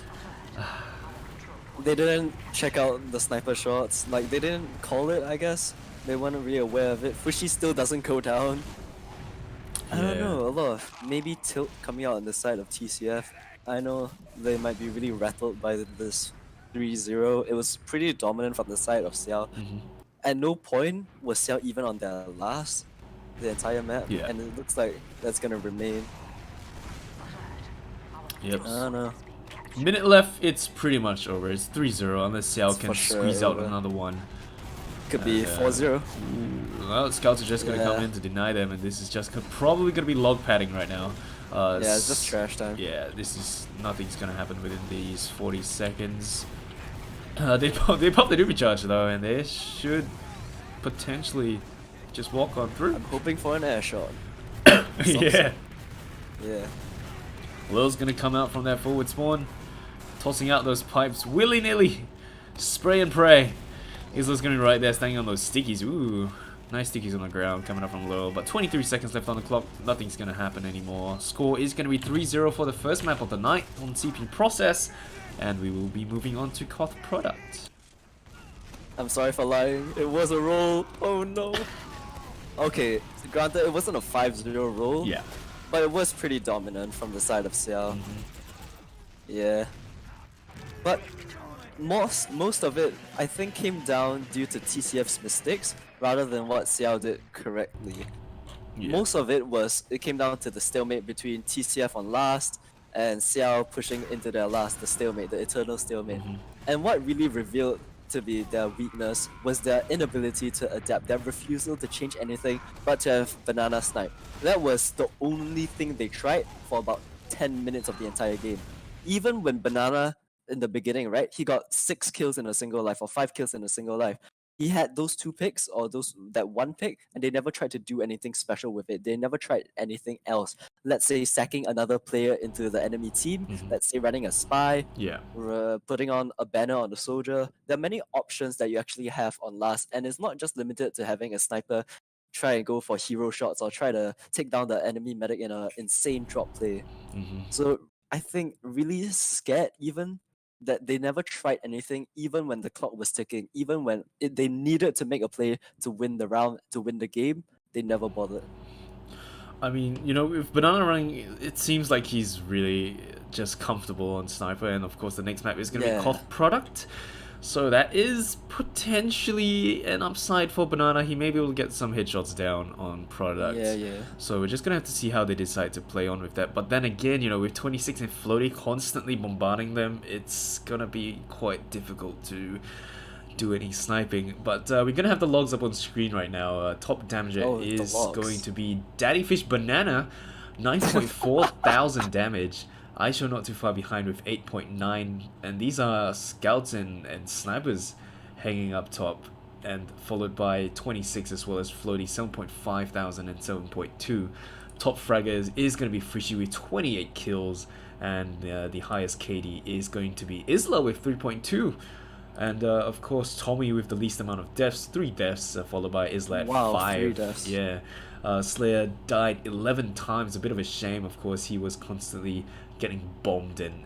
Speaker 3: They didn't check out the sniper shots. Like, they didn't call it, I guess. They weren't really aware of it. Fushi still doesn't go down. I don't
Speaker 1: Yeah.
Speaker 3: know, a lot of maybe tilt coming out on the side of TCF. I know they might be really rattled by this 3-0. It was pretty dominant from the side of Xiao. At no point was Xiao even on their last, the entire map,
Speaker 1: Yeah.
Speaker 3: and it looks like that's gonna remain.
Speaker 1: Yep.
Speaker 3: I don't know.
Speaker 1: Minute left, it's pretty much over. It's 3-0 unless Xiao
Speaker 3: It's
Speaker 1: can
Speaker 3: for sure
Speaker 1: squeeze out
Speaker 3: over.
Speaker 1: another one.
Speaker 3: Could be 4-0.
Speaker 1: Well, Scouts are just gonna come
Speaker 3: Yeah.
Speaker 1: in to deny them, and this is just probably gonna be log padding right now.
Speaker 3: Yeah, it's just trash time.
Speaker 1: Yeah, this is nothing's gonna happen within these 40 seconds. They pop the Uber charge though, and they should potentially just walk on through.
Speaker 3: I'm hoping for an air shot.
Speaker 1: Yeah.
Speaker 3: Yeah.
Speaker 1: Will's gonna come out from that forward spawn, tossing out those pipes willy-nilly. Spray and pray. Isla's gonna be right there standing on those stickies. Ooh, nice stickies on the ground coming up from low. But 23 seconds left on the clock. Nothing's gonna happen anymore. Score is gonna be 3-0 for the first map of the night on CP Process. And we will be moving on to Koth Product.
Speaker 3: I'm sorry for lying. It was a roll. Oh no. Okay, granted it wasn't a 5-0 roll.
Speaker 1: Yeah.
Speaker 3: But it was pretty dominant from the side of Xiao. Yeah. But most of it, I think, came down due to TCF's mistakes rather than what Xiao did correctly.
Speaker 1: Yeah.
Speaker 3: Most of it came down to the stalemate between TCF on last and Xiao pushing into their last, the stalemate, the eternal stalemate. And what really revealed to be their weakness was their inability to adapt, their refusal to change anything but to have Banana snipe. That was the only thing they tried for about 10 minutes of the entire game. Even when Banana in the beginning, right, he got 6 kills in a single life or 5 kills in a single life. He had those 2 picks or that 1 pick, and they never tried to do anything special with it. They never tried anything else. Let's say sacking another player into the enemy team. Let's say running a spy.
Speaker 1: Yeah.
Speaker 3: Putting on a banner on the soldier. There are many options that you actually have on last, and it's not just limited to having a sniper try and go for hero shots or try to take down the enemy medic in an insane drop play. So I think really scared even that they never tried anything, even when the clock was ticking, even when they needed to make a play to win the round, to win the game, they never bothered.
Speaker 1: I mean, you know, with Banana running, it seems like he's really just comfortable on Sniper, and of course the next map is going to be Koth Product. So that is potentially an upside for Banana. He may be able to get some headshots down on Product. So we're just going to have to see how they decide to play on with that. But then again, you know, with 26 and Floaty constantly bombarding them, it's going to be quite difficult to do any sniping. But we're going to have the logs up on screen right now. Top damager is going to be Daddy Fish Banana, 9.4 thousand damage. xiao not too far behind with 8.9, and these are scouts and snipers hanging up top, and followed by 26 as well as Floaty, 7.5 thousand and 7.2. Top fragger is going to be Fishy with 28 kills, and the highest KD is going to be Isla with 3.2. And of course Tommy with the least amount of deaths, 3 deaths, followed by Isla at 5.
Speaker 3: 3 deaths.
Speaker 1: Yeah. Slayer died 11 times, a bit of a shame. Of course, he was constantly getting bombed and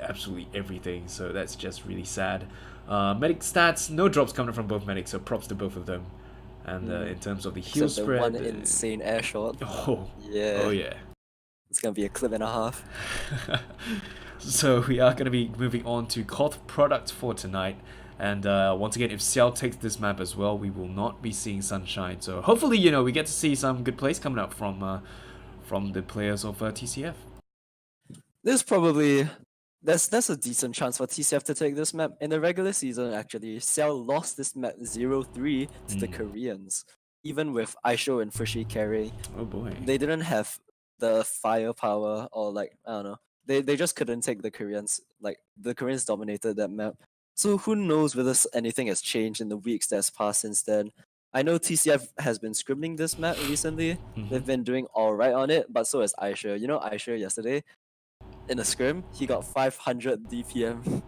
Speaker 1: absolutely everything, so that's just really sad. Medic stats, no drops coming from both medics, so props to both of them. And in terms of the heal
Speaker 3: Except
Speaker 1: spread,
Speaker 3: the one insane air shot.
Speaker 1: Oh
Speaker 3: yeah,
Speaker 1: yeah.
Speaker 3: It's gonna be a clip and a half.
Speaker 1: So we are going to be moving on to Koth Product for tonight. And once again, if Xiao takes this map as well, we will not be seeing Sunshine. So hopefully, you know, we get to see some good plays coming up from the players of TCF.
Speaker 3: There's probably there's a decent chance for TCF to take this map. In the regular season, actually, Xiao lost this map 0-3 to the Koreans. Even with xiao and Fishy carrying.
Speaker 1: Oh boy.
Speaker 3: They didn't have the firepower, or like, I don't know. They just couldn't take the Koreans. Like, the Koreans dominated that map. So who knows whether anything has changed in the weeks that's passed since then. I know TCF has been scribbling this map recently. They've been doing alright on it, but so has xiao. You know, xiao yesterday, in a scrim, he got 500 DPM.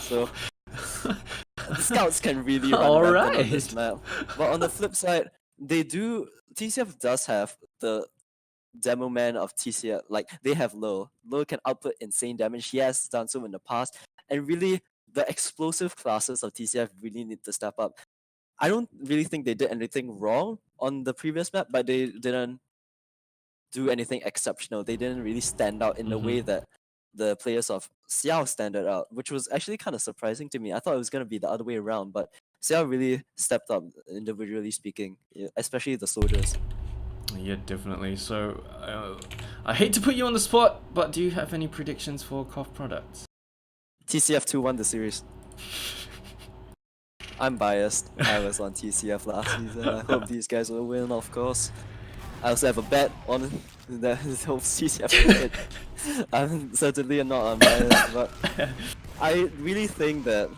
Speaker 3: So the scouts can really run rampant on this map. But on the flip side, TCF does have the demo man of TCF. Like, they have Lo. Lo can output insane damage. He has done so in the past. And really, the explosive classes of TCF really need to step up. I don't really think they did anything wrong on the previous map, but they didn't do anything exceptional. They didn't really stand out in the way that the players of Xiao standed out, which was actually kind of surprising to me. I thought it was going to be the other way around, but Xiao really stepped up, individually speaking, especially the soldiers.
Speaker 1: Yeah, definitely. So, I hate to put you on the spot, but do you have any predictions for Koth Products?
Speaker 3: TCF 2 won the series. I'm biased. I was on TCF last season. I hope these guys will win, of course. I also have a bet on that hope TCF will win. I'm certainly not unbiased, but I really think that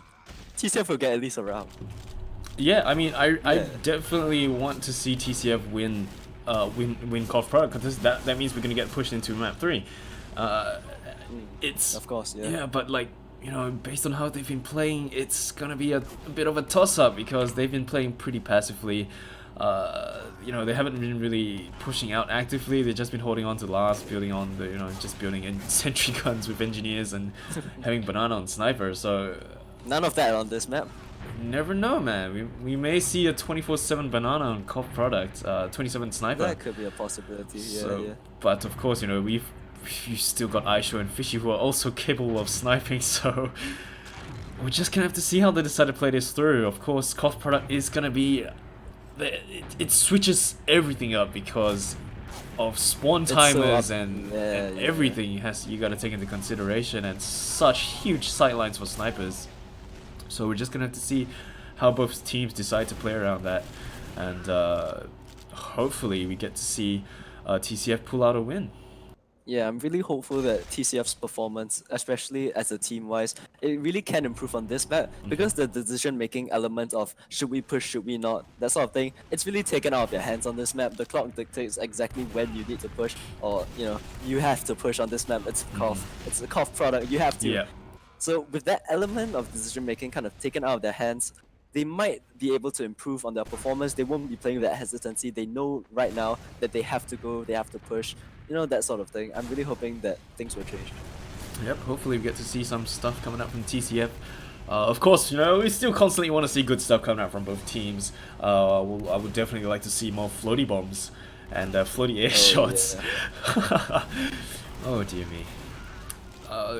Speaker 3: TCF will get at least a round.
Speaker 1: Yeah, I mean, I definitely want to see TCF win Koth Product, because that means we're gonna get pushed into map 3. It's
Speaker 3: of course, yeah.
Speaker 1: Yeah, but like, you know, based on how they've been playing, it's gonna be a bit of a toss-up, because they've been playing pretty passively. You know, they haven't been really pushing out actively. They've just been holding on to last, building on the, you know, just building in sentry guns with engineers and having Banana on sniper. So
Speaker 3: none of that on this map.
Speaker 1: Never know, man. We may see a 24/7 Banana on Koth Product, 27 sniper.
Speaker 3: That could be a possibility. Yeah.
Speaker 1: But of course, you know, we've still got xiao and Fishy, who are also capable of sniping. So we're just gonna have to see how they decide to play this through. Of course, Koth Product is gonna be it switches everything up because of spawn timers and everything you got to take into consideration, and such huge sightlines for snipers. So we're just gonna have to see how both teams decide to play around that, and hopefully we get to see TCF pull out a win.
Speaker 3: Yeah, I'm really hopeful that TCF's performance, especially as a team-wise, it really can improve on this map because the decision-making element of should we push, should we not, that sort of thing, it's really taken out of your hands on this map. The clock dictates exactly when you need to push, or you have to push on this map. It's it's a KOF product. You have to.
Speaker 1: Yeah.
Speaker 3: So with that element of decision-making kind of taken out of their hands, they might be able to improve on their performance. They won't be playing with that hesitancy. They know right now that they have to go, they have to push, that sort of thing. I'm really hoping that things will change.
Speaker 1: Yep, hopefully we get to see some stuff coming out from TCF. Of course, we still constantly want to see good stuff coming out from both teams. I would definitely like to see more floaty bombs and floaty air shots.
Speaker 3: Yeah.
Speaker 1: Oh dear me.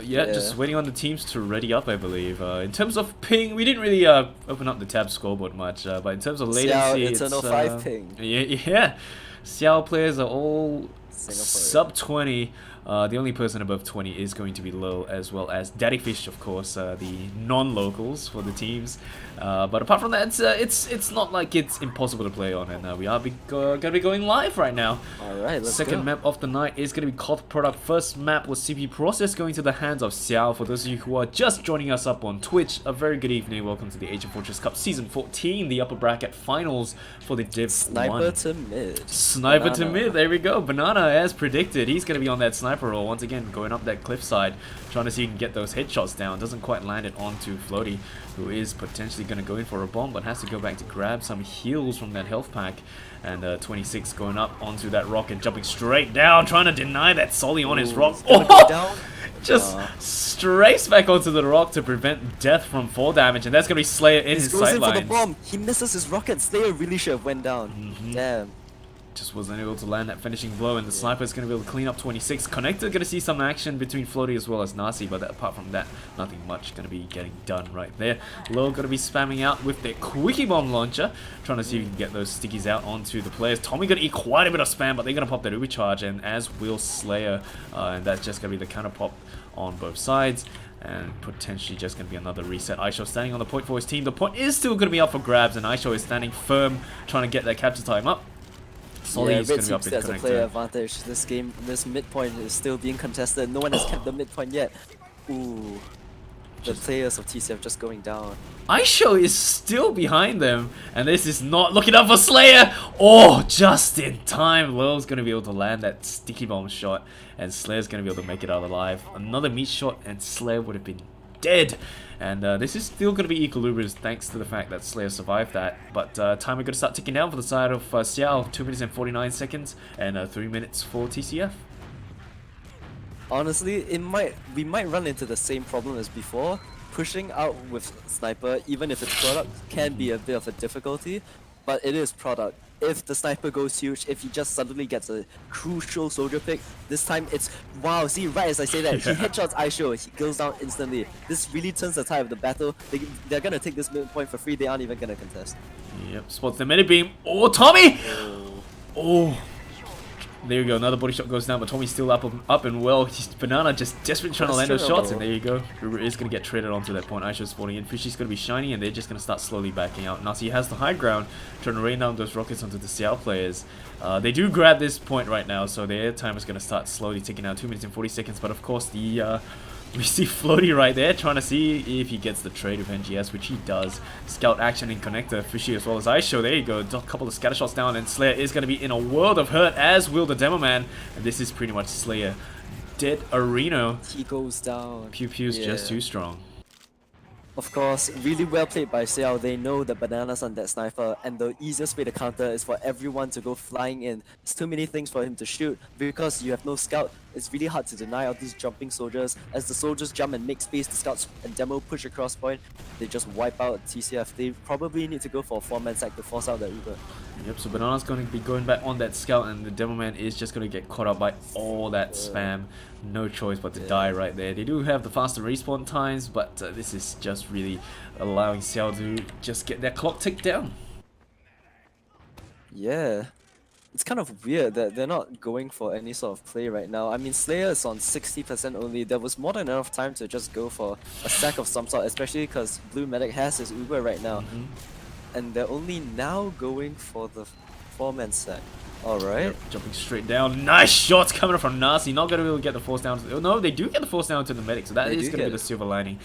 Speaker 1: Yeah, just waiting on the teams to ready up, I believe. In terms of ping, we didn't really open up the tab scoreboard much, but in terms of latency,
Speaker 3: xiao, internal 5 ping.
Speaker 1: Yeah, xiao players are all sub 20. The only person above 20 is going to be low, as well as Daddyfish, of course, the non-locals for the teams. But apart from that, it's not like it's impossible to play on, and we are gonna be going live right now.
Speaker 3: Alright, let's
Speaker 1: Second
Speaker 3: go.
Speaker 1: map of the night is gonna be KOF product. First map was CP Process going to the hands of Xiao. For those of you who are just joining us up on Twitch, a very good evening. Welcome to the AsiaFortress Cup Season 14, the upper bracket finals for the Div 1.
Speaker 3: Sniper to mid.
Speaker 1: Sniper to mid, there we go. Banana, as predicted, he's going to be on that sniper roll once again, going up that cliffside, trying to see if he can get those headshots down. Doesn't quite land it onto Floaty, who is potentially going to go in for a bomb, but has to go back to grab some heals from that health pack. And 26 going up onto that rock and jumping straight down, trying to deny that Solly on his rock.
Speaker 3: Down.
Speaker 1: Just straight back onto the rock to prevent death from fall damage, and that's going to be Slayer in his
Speaker 3: He goes in for the
Speaker 1: sidelines.
Speaker 3: bomb. He misses his rocket. Slayer really should have went down. Damn.
Speaker 1: Just wasn't able to land that finishing blow, and the sniper is going to be able to clean up 26. Connector going to see some action between Floaty as well as Nasi, but apart from that, nothing much going to be getting done right there. Low going to be spamming out with their Quickie Bomb launcher, trying to see if we can get those stickies out onto the players. Tommy going to eat quite a bit of spam, but they're going to pop that Uber charge, and as will Slayer, and that's just going to be the counter pop on both sides. And potentially just going to be another reset. xiao standing on the point for his team. The point is still going to be up for grabs, and xiao is standing firm, trying to get that capture time up. Solly is going to be up in
Speaker 3: as a
Speaker 1: connector.
Speaker 3: player advantage. This game, this midpoint is still being contested. No one has kept the midpoint yet. Ooh. The players of TCF just going down.
Speaker 1: xiao is still behind them, and this is not looking up for Slayer. Oh, just in time. Low's going to be able to land that sticky bomb shot, and Slayer's going to be able to make it out alive. Another meat shot, and Slayer would have been dead. And this is still going to be equilibrium thanks to the fact that Slayer survived that. But time we're going to start ticking down for the side of Xiao. 2 minutes and 49 seconds, and 3 minutes for TCF.
Speaker 3: Honestly, we might run into the same problem as before. Pushing out with sniper, even if it's product, can be a bit of a difficulty, but it is product. If the sniper goes huge, if he just suddenly gets a crucial soldier pick, this time it's wow. See, right as I say that, he headshots xiao, he goes down instantly. This really turns the tide of the battle. They're gonna take this midpoint for free. They aren't even gonna contest.
Speaker 1: Yep, spots the mini beam. Oh, Tommy! Oh. There you go, another body shot goes down, but Tommy's still up and well. Banana just desperately trying to land those shots, and there you go. Ruber is going to get traded onto that point. xiao's spawning in. Fishy's going to be shiny, and they're just going to start slowly backing out. Nasi has the high ground, trying to rain down those rockets onto the Xiao players. They do grab this point right now, so their time is going to start slowly ticking out. 2 minutes and 40 seconds, but of course we see Floaty right there trying to see if he gets the trade with NGS, which he does. Scout action in connector, Fishy as well as xiao. There you go, a couple of scatter shots down, and Slayer is going to be in a world of hurt, as will the Demo Man. And this is pretty much Slayer dead arena.
Speaker 3: He goes down.
Speaker 1: Pew Pew's just too strong.
Speaker 3: Of course, really well played by Xiao. They know the bananas on that sniper, and the easiest way to counter is for everyone to go flying in. There's too many things for him to shoot. Because you have no scout, it's really hard to deny all these jumping soldiers. As the soldiers jump and make space, the scouts and Demo push across point, they just wipe out TCF. They probably need to go for a 4-man sack to force out that Uber.
Speaker 1: Yep, so Banana's going to be going back on that scout, and the Demo Man is just going to get caught up by all that spam. No choice but to die right there. They do have the faster respawn times, but this is just really allowing Xiao to just get their clock ticked down.
Speaker 3: Yeah. It's kind of weird that they're not going for any sort of play right now. I mean, Slayer is on 60% only. There was more than enough time to just go for a sack of some sort, especially because Blue Medic has his Uber right now. And they're only now going for the 4-man sack. Alright.
Speaker 1: Yep, jumping straight down. Nice shots coming up from Nasi. Not going to be able to get the force down. Oh, no, they do get the force down to the medic, so that is going to be the silver lining.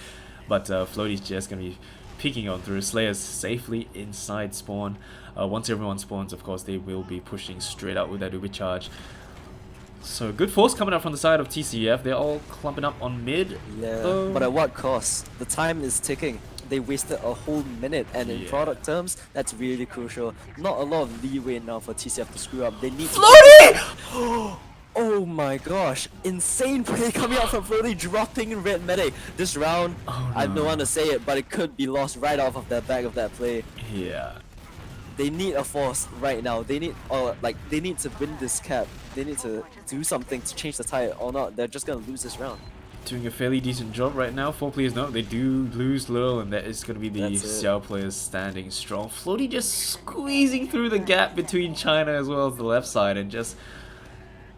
Speaker 1: But Floaty's just going to be peeking on through. Slayer's safely inside spawn. Once everyone spawns, of course, they will be pushing straight out with that Uber charge. So good force coming up from the side of TCF. They're all clumping up on mid.
Speaker 3: Yeah, but at what cost? The time is ticking. They wasted a whole minute, and in product terms, that's really crucial. Not a lot of leeway now for TCF to screw up. They need to...
Speaker 1: Floaty!
Speaker 3: Oh my gosh, insane play coming out from Floaty, dropping Red Medic. This round, I don't want to say it, but it could be lost right off of the back of that play.
Speaker 1: Yeah.
Speaker 3: They need a force right now. They need, they need to win this cap. They need to do something to change the tide, or not, they're just gonna lose this round.
Speaker 1: Doing a fairly decent job right now. 4 players now. They do lose little, and that is going to be the xiao players standing strong. Floaty just squeezing through the gap between China as well as the left side, and just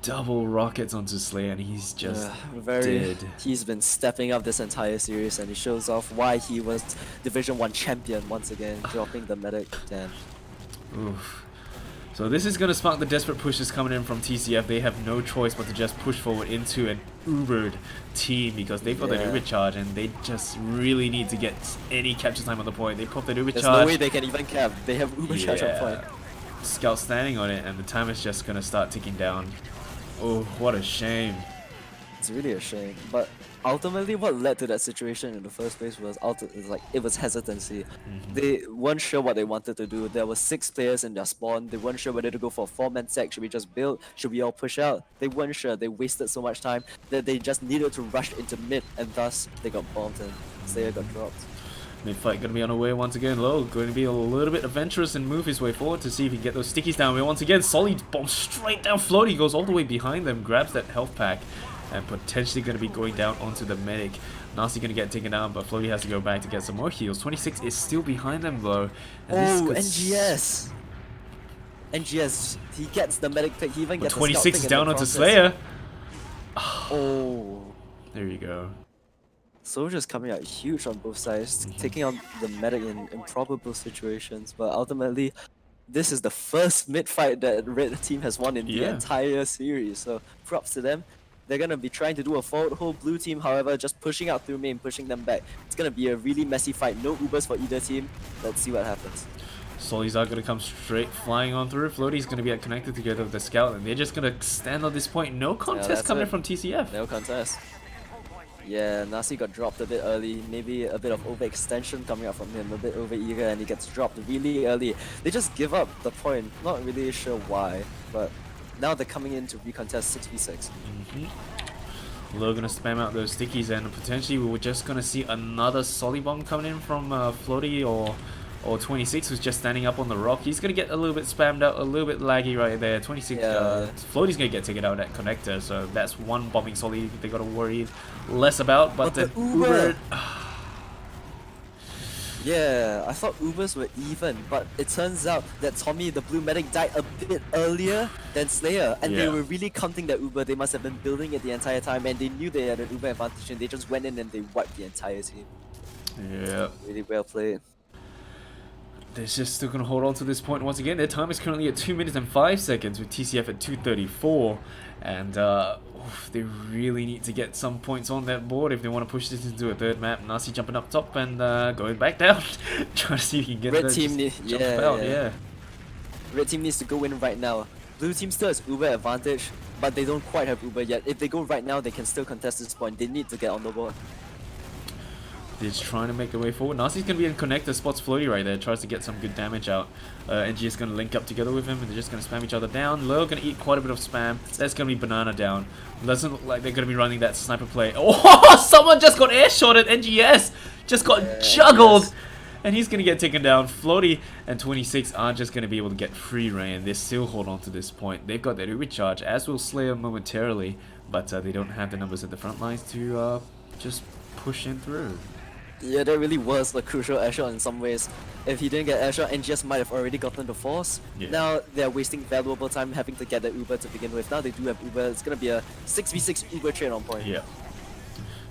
Speaker 1: double rockets onto Slayer, and he's just dead.
Speaker 3: He's been stepping up this entire series, and he shows off why he was Division 1 champion once again, dropping the medic. Damn.
Speaker 1: Oof. So this is going to spark the desperate pushes coming in from TCF. They have no choice but to just push forward into an Ubered team because they've got that Uber charge, and they just really need to get any capture time on the point. They pop that Uber charge.
Speaker 3: There's no way they can even cap. They have Uber charge on point.
Speaker 1: Scout standing on it, and the time is just going to start ticking down. Oh, what a shame.
Speaker 3: It's really a shame, but ultimately what led to that situation in the first place was it was hesitancy. They weren't sure what they wanted to do. There were 6 players in their spawn. They weren't sure whether to go for a 4-man sack. Should we just build? Should we all push out? They weren't sure. They wasted so much time that they just needed to rush into mid, and thus they got bombed and Slayer got dropped.
Speaker 1: Mid-fight going to be on the way once again. Low going to be a little bit adventurous and move his way forward to see if he can get those stickies down. Once again, Solly bomb straight down. Floaty goes all the way behind them, grabs that health pack, and potentially going to be going down onto the medic. Nasi going to get taken down, but Floaty has to go back to get some more heals. 26 is still behind them though. And
Speaker 3: NGS! NGS, he gets the medic pick. He even gets
Speaker 1: 26
Speaker 3: the
Speaker 1: down onto Slayer.
Speaker 3: Oh.
Speaker 1: There you go.
Speaker 3: Soldiers coming out huge on both sides, taking on the medic in improbable situations, but ultimately, this is the first mid-fight that Red team has won in the entire series, so props to them. They're going to be trying to do a forward hold. Blue team, however, just pushing out through main, pushing them back. It's going to be a really messy fight. No Ubers for either team. Let's see what happens.
Speaker 1: Solly's are going to come straight flying on through. Floaty's going to be connected together with the scout, and they're just going to stand on this point. No contest coming from TCF.
Speaker 3: No contest. Yeah, Nasi got dropped a bit early. Maybe a bit of overextension coming out from him, a bit over eager, and he gets dropped really early. They just give up the point. Not really sure why, but now they're coming in to recontest 6v6.
Speaker 1: Low gonna spam out those stickies, and potentially we're just gonna see another Solly bomb coming in from Floaty or 26, who's just standing up on the rock. He's gonna get a little bit spammed out, a little bit laggy right there. 26, Floaty's gonna get taken out at connector, so that's one bombing Solly they gotta worry less about. But the Uber.
Speaker 3: Yeah, I thought Ubers were even, but it turns out that Tommy, the blue medic, died a bit earlier than Slayer, and they were really counting that Uber. They must have been building it the entire time, and they knew they had an Uber advantage, and they just went in and they wiped the entire team.
Speaker 1: Yeah.
Speaker 3: Really well played.
Speaker 1: They're just still going to hold on to this point once again. Their time is currently at 2 minutes and 5 seconds with TCF at 2:34. And they really need to get some points on that board if they want to push this into a third map. Nasi jumping up top and going back down. Trying to see if he can get
Speaker 3: Red team
Speaker 1: out.
Speaker 3: Red team needs to go in right now. Blue team still has Uber advantage, but they don't quite have Uber yet. If they go right now, they can still contest this point. They need to get on the board.
Speaker 1: They're just trying to make their way forward. Nasi's going to be in connector, spots Floaty right there, tries to get some good damage out. NG is going to link up together with him, and they're just going to spam each other down. Low going to eat quite a bit of spam. That's going to be banana down. Doesn't look like they're going to be running that sniper play. Oh, someone just got air shotted. NGS just got juggled. And he's going to get taken down. Floaty and 26 aren't just going to be able to get free reign. They still hold on to this point. They've got their Uber charge, as will Slayer momentarily, but they don't have the numbers at the front lines to just push in through.
Speaker 3: Yeah, that really was a crucial airshot in some ways. If he didn't get airshot, NGS might have already gotten the force.
Speaker 1: Yeah.
Speaker 3: Now they're wasting valuable time having to get the Uber to begin with. Now they do have Uber. It's gonna be a 6v6 Uber trade on point.
Speaker 1: Yeah.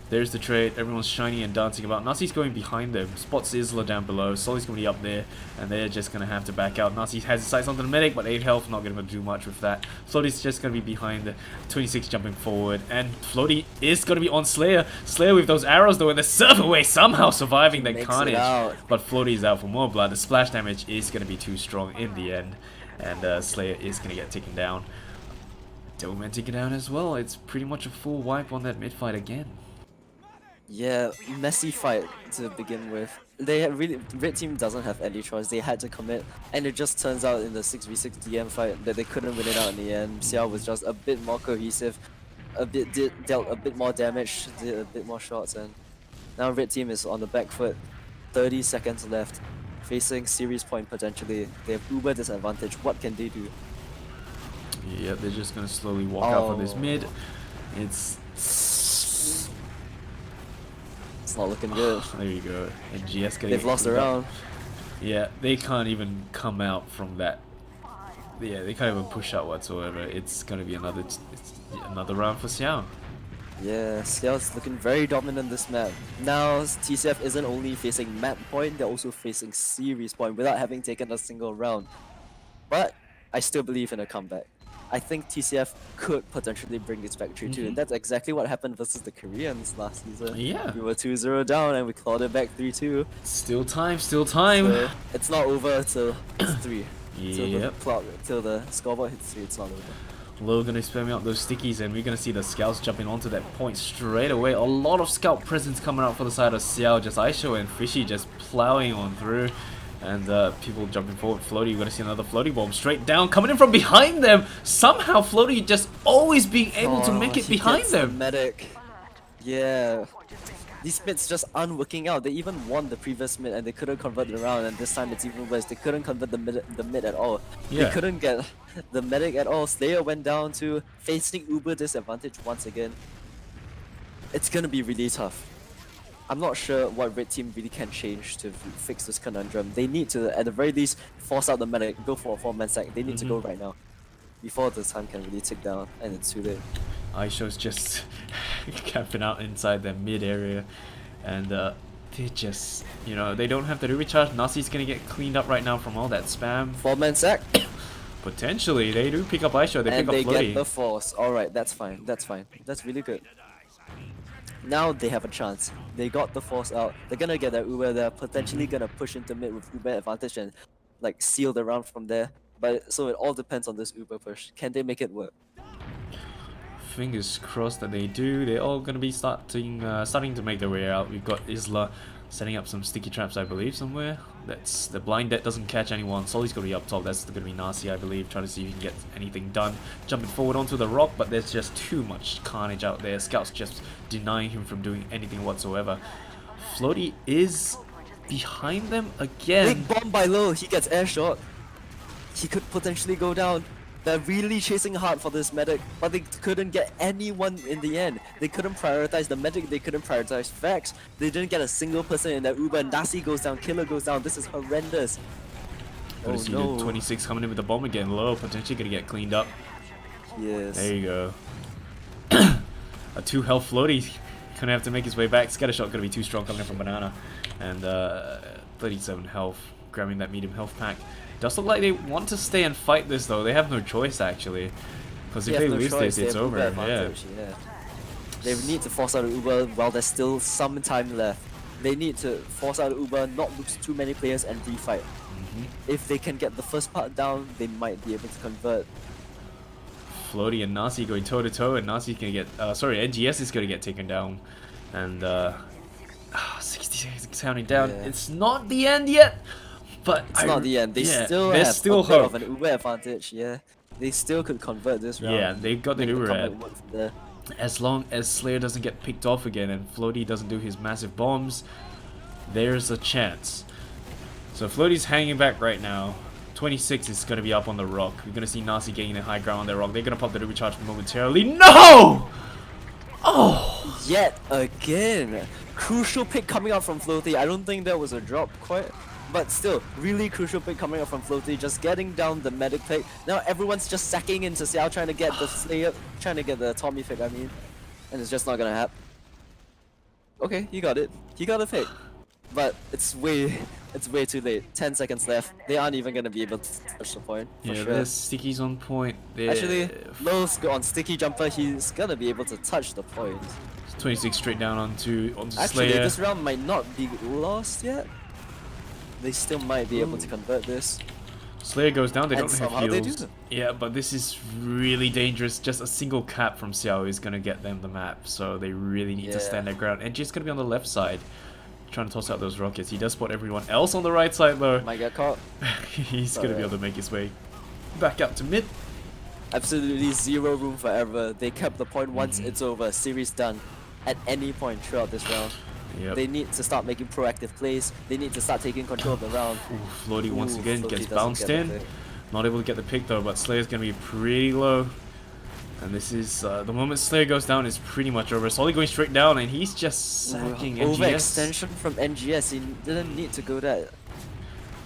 Speaker 1: There's the trade. Everyone's shining and dancing about. Nasi's going behind them. Spots Isla down below. Solly's going to be up there. And they're just going to have to back out. Nasi has his sights on the medic, but 8 health. Not going to do much with that. Floaty's just going to be behind the 26 jumping forward. And Floaty is going to be on Slayer. Slayer with those arrows though in the server way. Somehow surviving that carnage. But Floaty's out for more blood. The splash damage is going to be too strong in the end. And Slayer is going to get taken down. Devilman taken down as well. It's pretty much a full wipe on that mid fight again.
Speaker 3: Yeah, messy fight to begin with. They had really red team doesn't have any choice. They had to commit, and it just turns out in the 6v6 DM fight that they couldn't win it out in the end. Xiao was just a bit more cohesive, dealt a bit more damage, did a bit more shots, and now red team is on the back foot. 30 seconds left, facing series point potentially. They have uber disadvantage. What can they do?
Speaker 1: Yeah, they're just gonna slowly walk out for this mid. It's
Speaker 3: not looking good.
Speaker 1: There you go. And GS
Speaker 3: They've lost the round.
Speaker 1: Yeah, they can't even come out from that. Yeah, they can't even push out whatsoever. It's gonna be another round for Xiao.
Speaker 3: Yeah, Xiao's looking very dominant this map. Now TCF isn't only facing map point, they're also facing series point without having taken a single round. But I still believe in a comeback. I think TCF could potentially bring this back 3-2. And that's exactly what happened versus the Koreans last season.
Speaker 1: Yeah.
Speaker 3: We were 2-0 down and we clawed it back 3-2.
Speaker 1: Still time, still time.
Speaker 3: So it's not over till it's 3.
Speaker 1: Yep.
Speaker 3: Till the scoreboard hits 3, it's not over.
Speaker 1: Low gonna spamming out those stickies, and we're gonna see the scouts jumping onto that point straight away. A lot of scout presence coming out for the side of Xiao. Just Aisho and Fishy just plowing on through. And people jumping forward. Floaty, you're gonna see another Floaty bomb straight down, coming in from behind them. Somehow Floaty just always being able to make it behind them.
Speaker 3: The medic. Yeah. These mids just aren't working out. They even won the previous mid and they couldn't convert it around, and this time it's even worse. They couldn't convert the mid at all.
Speaker 1: Yeah.
Speaker 3: They couldn't get the medic at all. Slayer went down to facing uber disadvantage once again. It's gonna be really tough. I'm not sure what red team really can change to fix this conundrum. They need to, at the very least, force out the medic, go for a 4-man sack. They need to go right now, before the time can really tick down, and it's too late.
Speaker 1: Aisho's just camping out inside that mid area, and they just, you know, they don't have the recharge. Nasi's gonna get cleaned up right now from all that spam.
Speaker 3: 4-man sack.
Speaker 1: Potentially, they do pick up Aisho. They
Speaker 3: and
Speaker 1: pick up
Speaker 3: they
Speaker 1: Floaty.
Speaker 3: get the force. Alright, that's fine. That's fine. That's really good. Now they have a chance. They got the force out. They're gonna get their Uber. They're potentially gonna push into mid with Uber advantage and like seal the round from there. But so it all depends on this Uber push. Can they make it work?
Speaker 1: Fingers crossed that they do. They're all gonna be starting to make their way out. We've got Isla setting up some sticky traps, I believe, somewhere. That's the blind debt doesn't catch anyone. Solly's gonna be up top. That's gonna be Nasi, I believe, trying to see if he can get anything done. Jumping forward onto the rock, but there's just too much carnage out there. Scouts just denying him from doing anything whatsoever. Floaty is behind them again.
Speaker 3: Big bomb by low. He gets air shot. He could potentially go down. They're really chasing hard for this medic, but they couldn't get anyone in the end. They couldn't prioritize the medic, they couldn't prioritize Fax. They didn't get a single person in that Uber. Nasi goes down, Killer goes down. This is horrendous.
Speaker 1: Oh no. 26 coming in with the bomb again. Low, potentially gonna get cleaned up.
Speaker 3: Yes.
Speaker 1: There you go. A 2 health Floaty. Gonna have to make his way back. Scattershot gonna be too strong coming in from Banana. And 37 health, grabbing that medium health pack. Does look like they want to stay and fight this though. They have no choice actually, because if they lose this, it's over. Yeah.
Speaker 3: They need to force out an Uber while there's still some time left. They need to force out an Uber, not lose too many players, and refight. If they can get the first part down, they might be able to convert.
Speaker 1: Floaty and Nasi going toe to toe, and Nasi's gonna get NGS is gonna get taken down, and 60 seconds counting down.
Speaker 3: Yeah.
Speaker 1: It's not the end yet. But
Speaker 3: it's not the end. They still
Speaker 1: there's
Speaker 3: have
Speaker 1: still
Speaker 3: a bit of an Uber advantage. Yeah, they still could convert this round.
Speaker 1: Yeah, they've got the Uber ad. As long as Slayer doesn't get picked off again and Floaty doesn't do his massive bombs, there's a chance. So Floaty's hanging back right now. 26 is going to be up on the rock. We're going to see Nasi getting the high ground on their rock. They're going to pop the Uber charge momentarily. No! Oh!
Speaker 3: Yet again, crucial pick coming out from Floaty. I don't think that was a drop quite, but still, really crucial pick coming out from Floaty. Just getting down the medic pick. Now everyone's just sacking into Xiao, trying to get the Slayer, trying to get the Tommy pick. I mean, and it's just not gonna happen. Okay, he got it. He got a pick, but it's way too late. 10 seconds left. They aren't even gonna be able to touch the point. For
Speaker 1: Yeah,
Speaker 3: sure.
Speaker 1: there's Sticky's on point.
Speaker 3: Actually, Lowe's on sticky jumper. He's gonna be able to touch the point.
Speaker 1: 26 straight down onto
Speaker 3: Actually,
Speaker 1: Slayer.
Speaker 3: this round might not be lost yet. They still might be able to convert this.
Speaker 1: Slayer goes down, they
Speaker 3: And
Speaker 1: don't have
Speaker 3: somehow they
Speaker 1: heals.
Speaker 3: do.
Speaker 1: Yeah, but this is really dangerous. Just a single cap from Xiao is gonna get them the map, so they really need to stand their ground. And just gonna be on the left side, trying to toss out those rockets. He does spot everyone else on the right side though.
Speaker 3: Might get caught.
Speaker 1: He's gonna be able to make his way back out to mid.
Speaker 3: Absolutely zero room for error. They kept the point once it's over. Series done. At any point throughout this round.
Speaker 1: Yep.
Speaker 3: They need to start making proactive plays. They need to start taking control of the round.
Speaker 1: Ooh, Floaty once again
Speaker 3: Floaty
Speaker 1: gets
Speaker 3: doesn't
Speaker 1: bounced
Speaker 3: get the
Speaker 1: in.
Speaker 3: pick.
Speaker 1: Not able to get the pick though, but Slayer's gonna be pretty low. And this is the moment Slayer goes down is pretty much over. Solly going straight down, and he's just sacking NGS.
Speaker 3: Overextension from NGS. He didn't need to go that.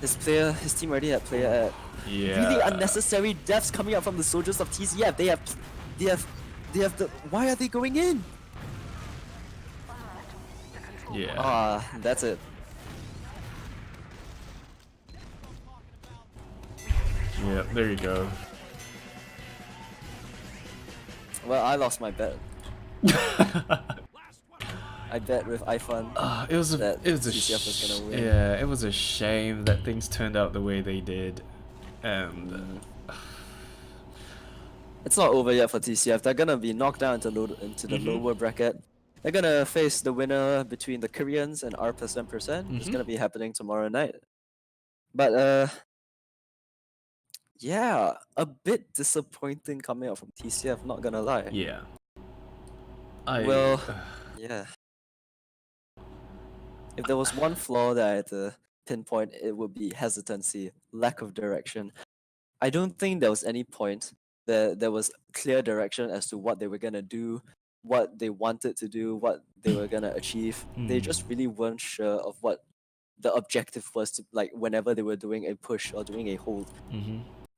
Speaker 3: His team already had player at.
Speaker 1: Yeah.
Speaker 3: Really unnecessary deaths coming out from the soldiers of TCF. They have the. Why are they going in?
Speaker 1: Yeah.
Speaker 3: Ah, that's it.
Speaker 1: Yeah, there you go.
Speaker 3: Well, I lost my bet. I bet with iPhone.
Speaker 1: It was a
Speaker 3: that
Speaker 1: TCF
Speaker 3: was gonna win.
Speaker 1: yeah, it was a shame that things turned out the way they did, and
Speaker 3: It's not over yet for TCF. They're gonna be knocked down into the lower bracket. They're gonna face the winner between the Koreans and R percent. It's gonna be happening tomorrow night. But yeah, a bit disappointing coming out from TCF. Not gonna lie.
Speaker 1: yeah.
Speaker 3: Well, yeah. If there was one flaw that I had to pinpoint, it would be hesitancy, lack of direction. I don't think there was any point that there was clear direction as to what they were gonna do, what they wanted to do, what they were gonna achieve. They just really weren't sure of what the objective was to, like, whenever they were doing a push or doing a hold.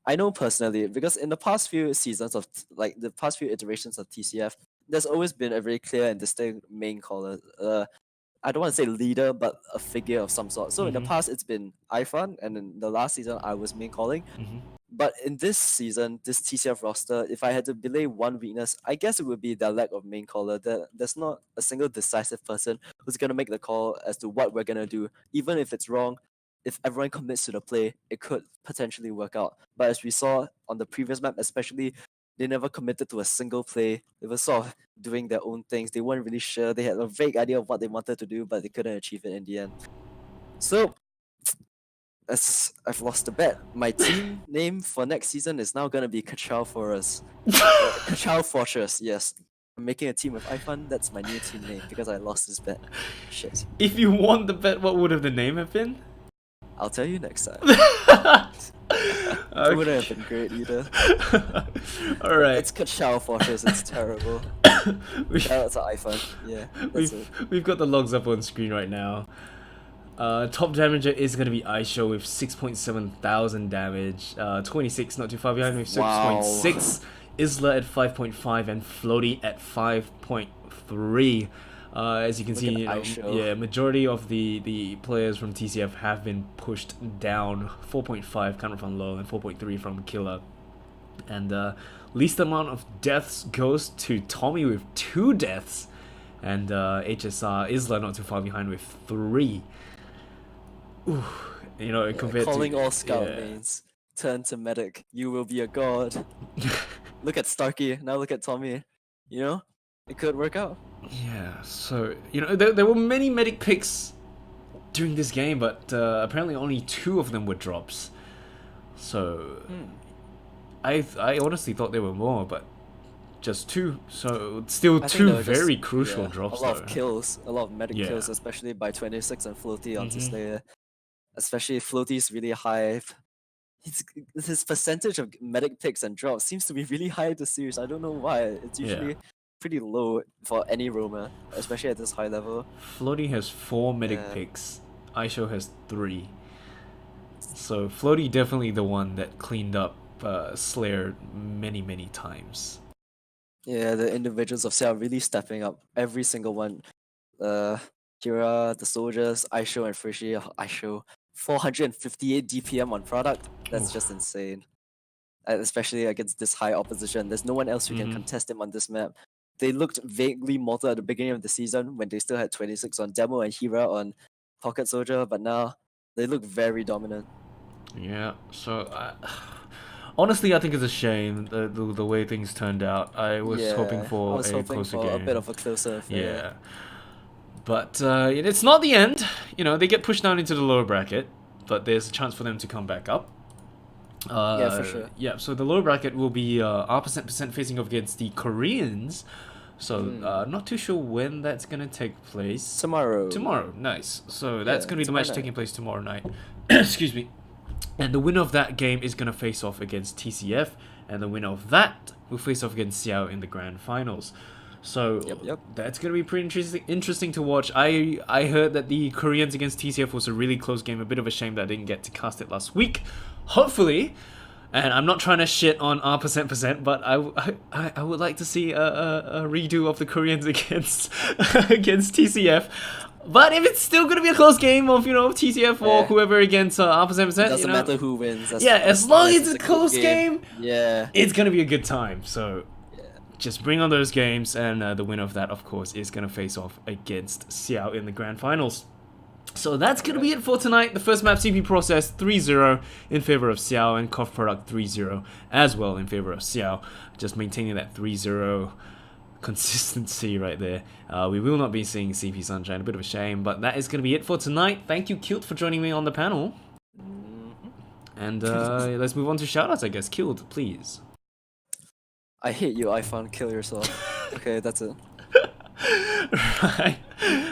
Speaker 3: I know personally because in the past few seasons of the past few iterations of TCF, there's always been a very clear and distinct main caller. I don't want to say leader, but a figure of some sort. So in the past, it's been iPhone, and in the last season, I was main calling. But in this season, this TCF roster, if I had to belay one weakness, I guess it would be the lack of main caller. There's not a single decisive person who's going to make the call as to what we're going to do. Even if it's wrong, if everyone commits to the play, it could potentially work out. But as we saw on the previous map, especially, they never committed to a single play. They were sort of doing their own things. They weren't really sure. They had a vague idea of what they wanted to do, but they couldn't achieve it in the end. So, as I've lost the bet, my team name for next season is now going to be xiao AsiaFortress, yes. I'm making a team with iPhone. That's my new team name because I lost this bet. Shit.
Speaker 1: If you won the bet, what would have the name have been?
Speaker 3: I'll tell you next time. It wouldn't have been great either.
Speaker 1: Alright.
Speaker 3: It's xiao It's terrible. Shout out to iPhone. Yeah, that's it.
Speaker 1: We've got the logs up on screen right now. Top damager is going to be xiao with 6.7 thousand damage. 26 not too far behind with 6.6. Isla at 5.5 and Floaty at 5.3. As you can see, you know, yeah, majority of the players from TCF have been pushed down. 4.5 coming from Low and 4.3 from Killer. And least amount of deaths goes to Tommy with 2 deaths. And HSR Isla not too far behind with 3. Ooh, you know, compared
Speaker 3: calling
Speaker 1: to
Speaker 3: all scout mains. Turn to medic. You will be a god. Look at Starkey. Now look at Tommy. You know, it could work out.
Speaker 1: Yeah, so, you know, there were many medic picks during this game, but apparently only 2 of them were drops. So, I honestly thought there were more, but just 2. So, still 2 very crucial drops.
Speaker 3: A lot of kills, a lot of medic kills, especially by 26 and Floaty onto Slayer. Especially Floaty's really high. His percentage of medic picks and drops seems to be really high this series. I don't know why. It's usually pretty low for any roamer, especially at this high level.
Speaker 1: Floaty has 4 medic
Speaker 3: Yeah.
Speaker 1: picks. xiao has 3. So Floaty definitely the one that cleaned up Slayer many times.
Speaker 3: Yeah, the individuals of Xiao really stepping up. Every single one. Kira, the soldiers, Aisho and Frishi. Aisho, 458 DPM on product. That's
Speaker 1: Oof.
Speaker 3: just insane. Especially against this high opposition. There's no one else who can
Speaker 1: Mhm.
Speaker 3: contest him on this map. They looked vaguely mortal at the beginning of the season when they still had 26 on Demo and Hira on Pocket Soldier, but now they look very dominant.
Speaker 1: Yeah, so honestly, I think it's a shame the way things turned out. I was hoping
Speaker 3: I
Speaker 1: for
Speaker 3: was
Speaker 1: a
Speaker 3: hoping
Speaker 1: closer
Speaker 3: for a
Speaker 1: game.
Speaker 3: bit of a closer affair.
Speaker 1: Yeah. But it's not the end. You know, they get pushed down into the lower bracket, but there's a chance for them to come back up.
Speaker 3: Yeah, for sure.
Speaker 1: Yeah, so the lower bracket will be R% facing off against the Koreans. So not too sure when that's gonna take place.
Speaker 3: Tomorrow.
Speaker 1: Tomorrow, nice. So that's
Speaker 3: Yeah,
Speaker 1: gonna be the
Speaker 3: tomorrow
Speaker 1: match
Speaker 3: night.
Speaker 1: taking place tomorrow night. Excuse me. And the winner of that game is gonna face off against TCF, and the winner of that will face off against Xiao in the grand finals. So
Speaker 3: Yep.
Speaker 1: that's gonna be pretty interesting to watch. I heard that the Koreans against TCF was a really close game. A bit of a shame that I didn't get to cast it last week. Hopefully, and I'm not trying to shit on R%, but I would like to see a redo of the Koreans against against TCF. But if it's still gonna be a close game of TCF or
Speaker 3: Yeah.
Speaker 1: whoever against R%,
Speaker 3: It doesn't matter who wins.
Speaker 1: yeah, as long as it's a
Speaker 3: good
Speaker 1: close game,
Speaker 3: Yeah.
Speaker 1: it's gonna be a good time. So
Speaker 3: Yeah.
Speaker 1: just bring on those games, and the winner of that, of course, is gonna face off against Xiao in the grand finals. So that's gonna be it for tonight. The first map CP process 3-0 in favor of Xiao, and Cough product 3-0 as well in favor of Xiao. Just maintaining that 3-0 consistency right there. We will not be seeing CP Sunshine, a bit of a shame, but that is gonna be it for tonight. Thank you, Kilt, for joining me on the panel. And let's move on to shoutouts, I guess. Kilt, please.
Speaker 3: I hate you, iPhone. Kill yourself. Okay, that's it.
Speaker 1: Right.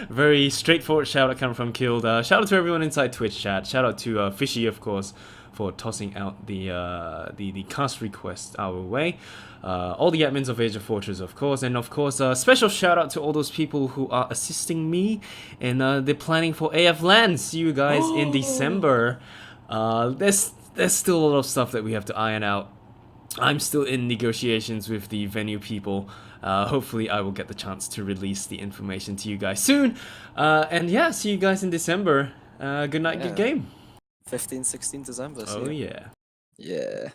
Speaker 1: Very straightforward shout out coming from Killed. Shout out to everyone inside Twitch chat. Shout out to Fishy, of course, for tossing out the cast request our way. All the admins of AsiaFortress, of course, and of course, special shout out to all those people who are assisting me in the planning for AF LAN. See you guys in December. There's still a lot of stuff that we have to iron out. I'm still in negotiations with the venue people. Hopefully I will get the chance to release the information to you guys soon. And yeah, see you guys in December. Good night, good
Speaker 3: Yeah.
Speaker 1: game.
Speaker 3: 15, 16 December.
Speaker 1: Oh
Speaker 3: see ya.
Speaker 1: yeah.
Speaker 3: Yeah.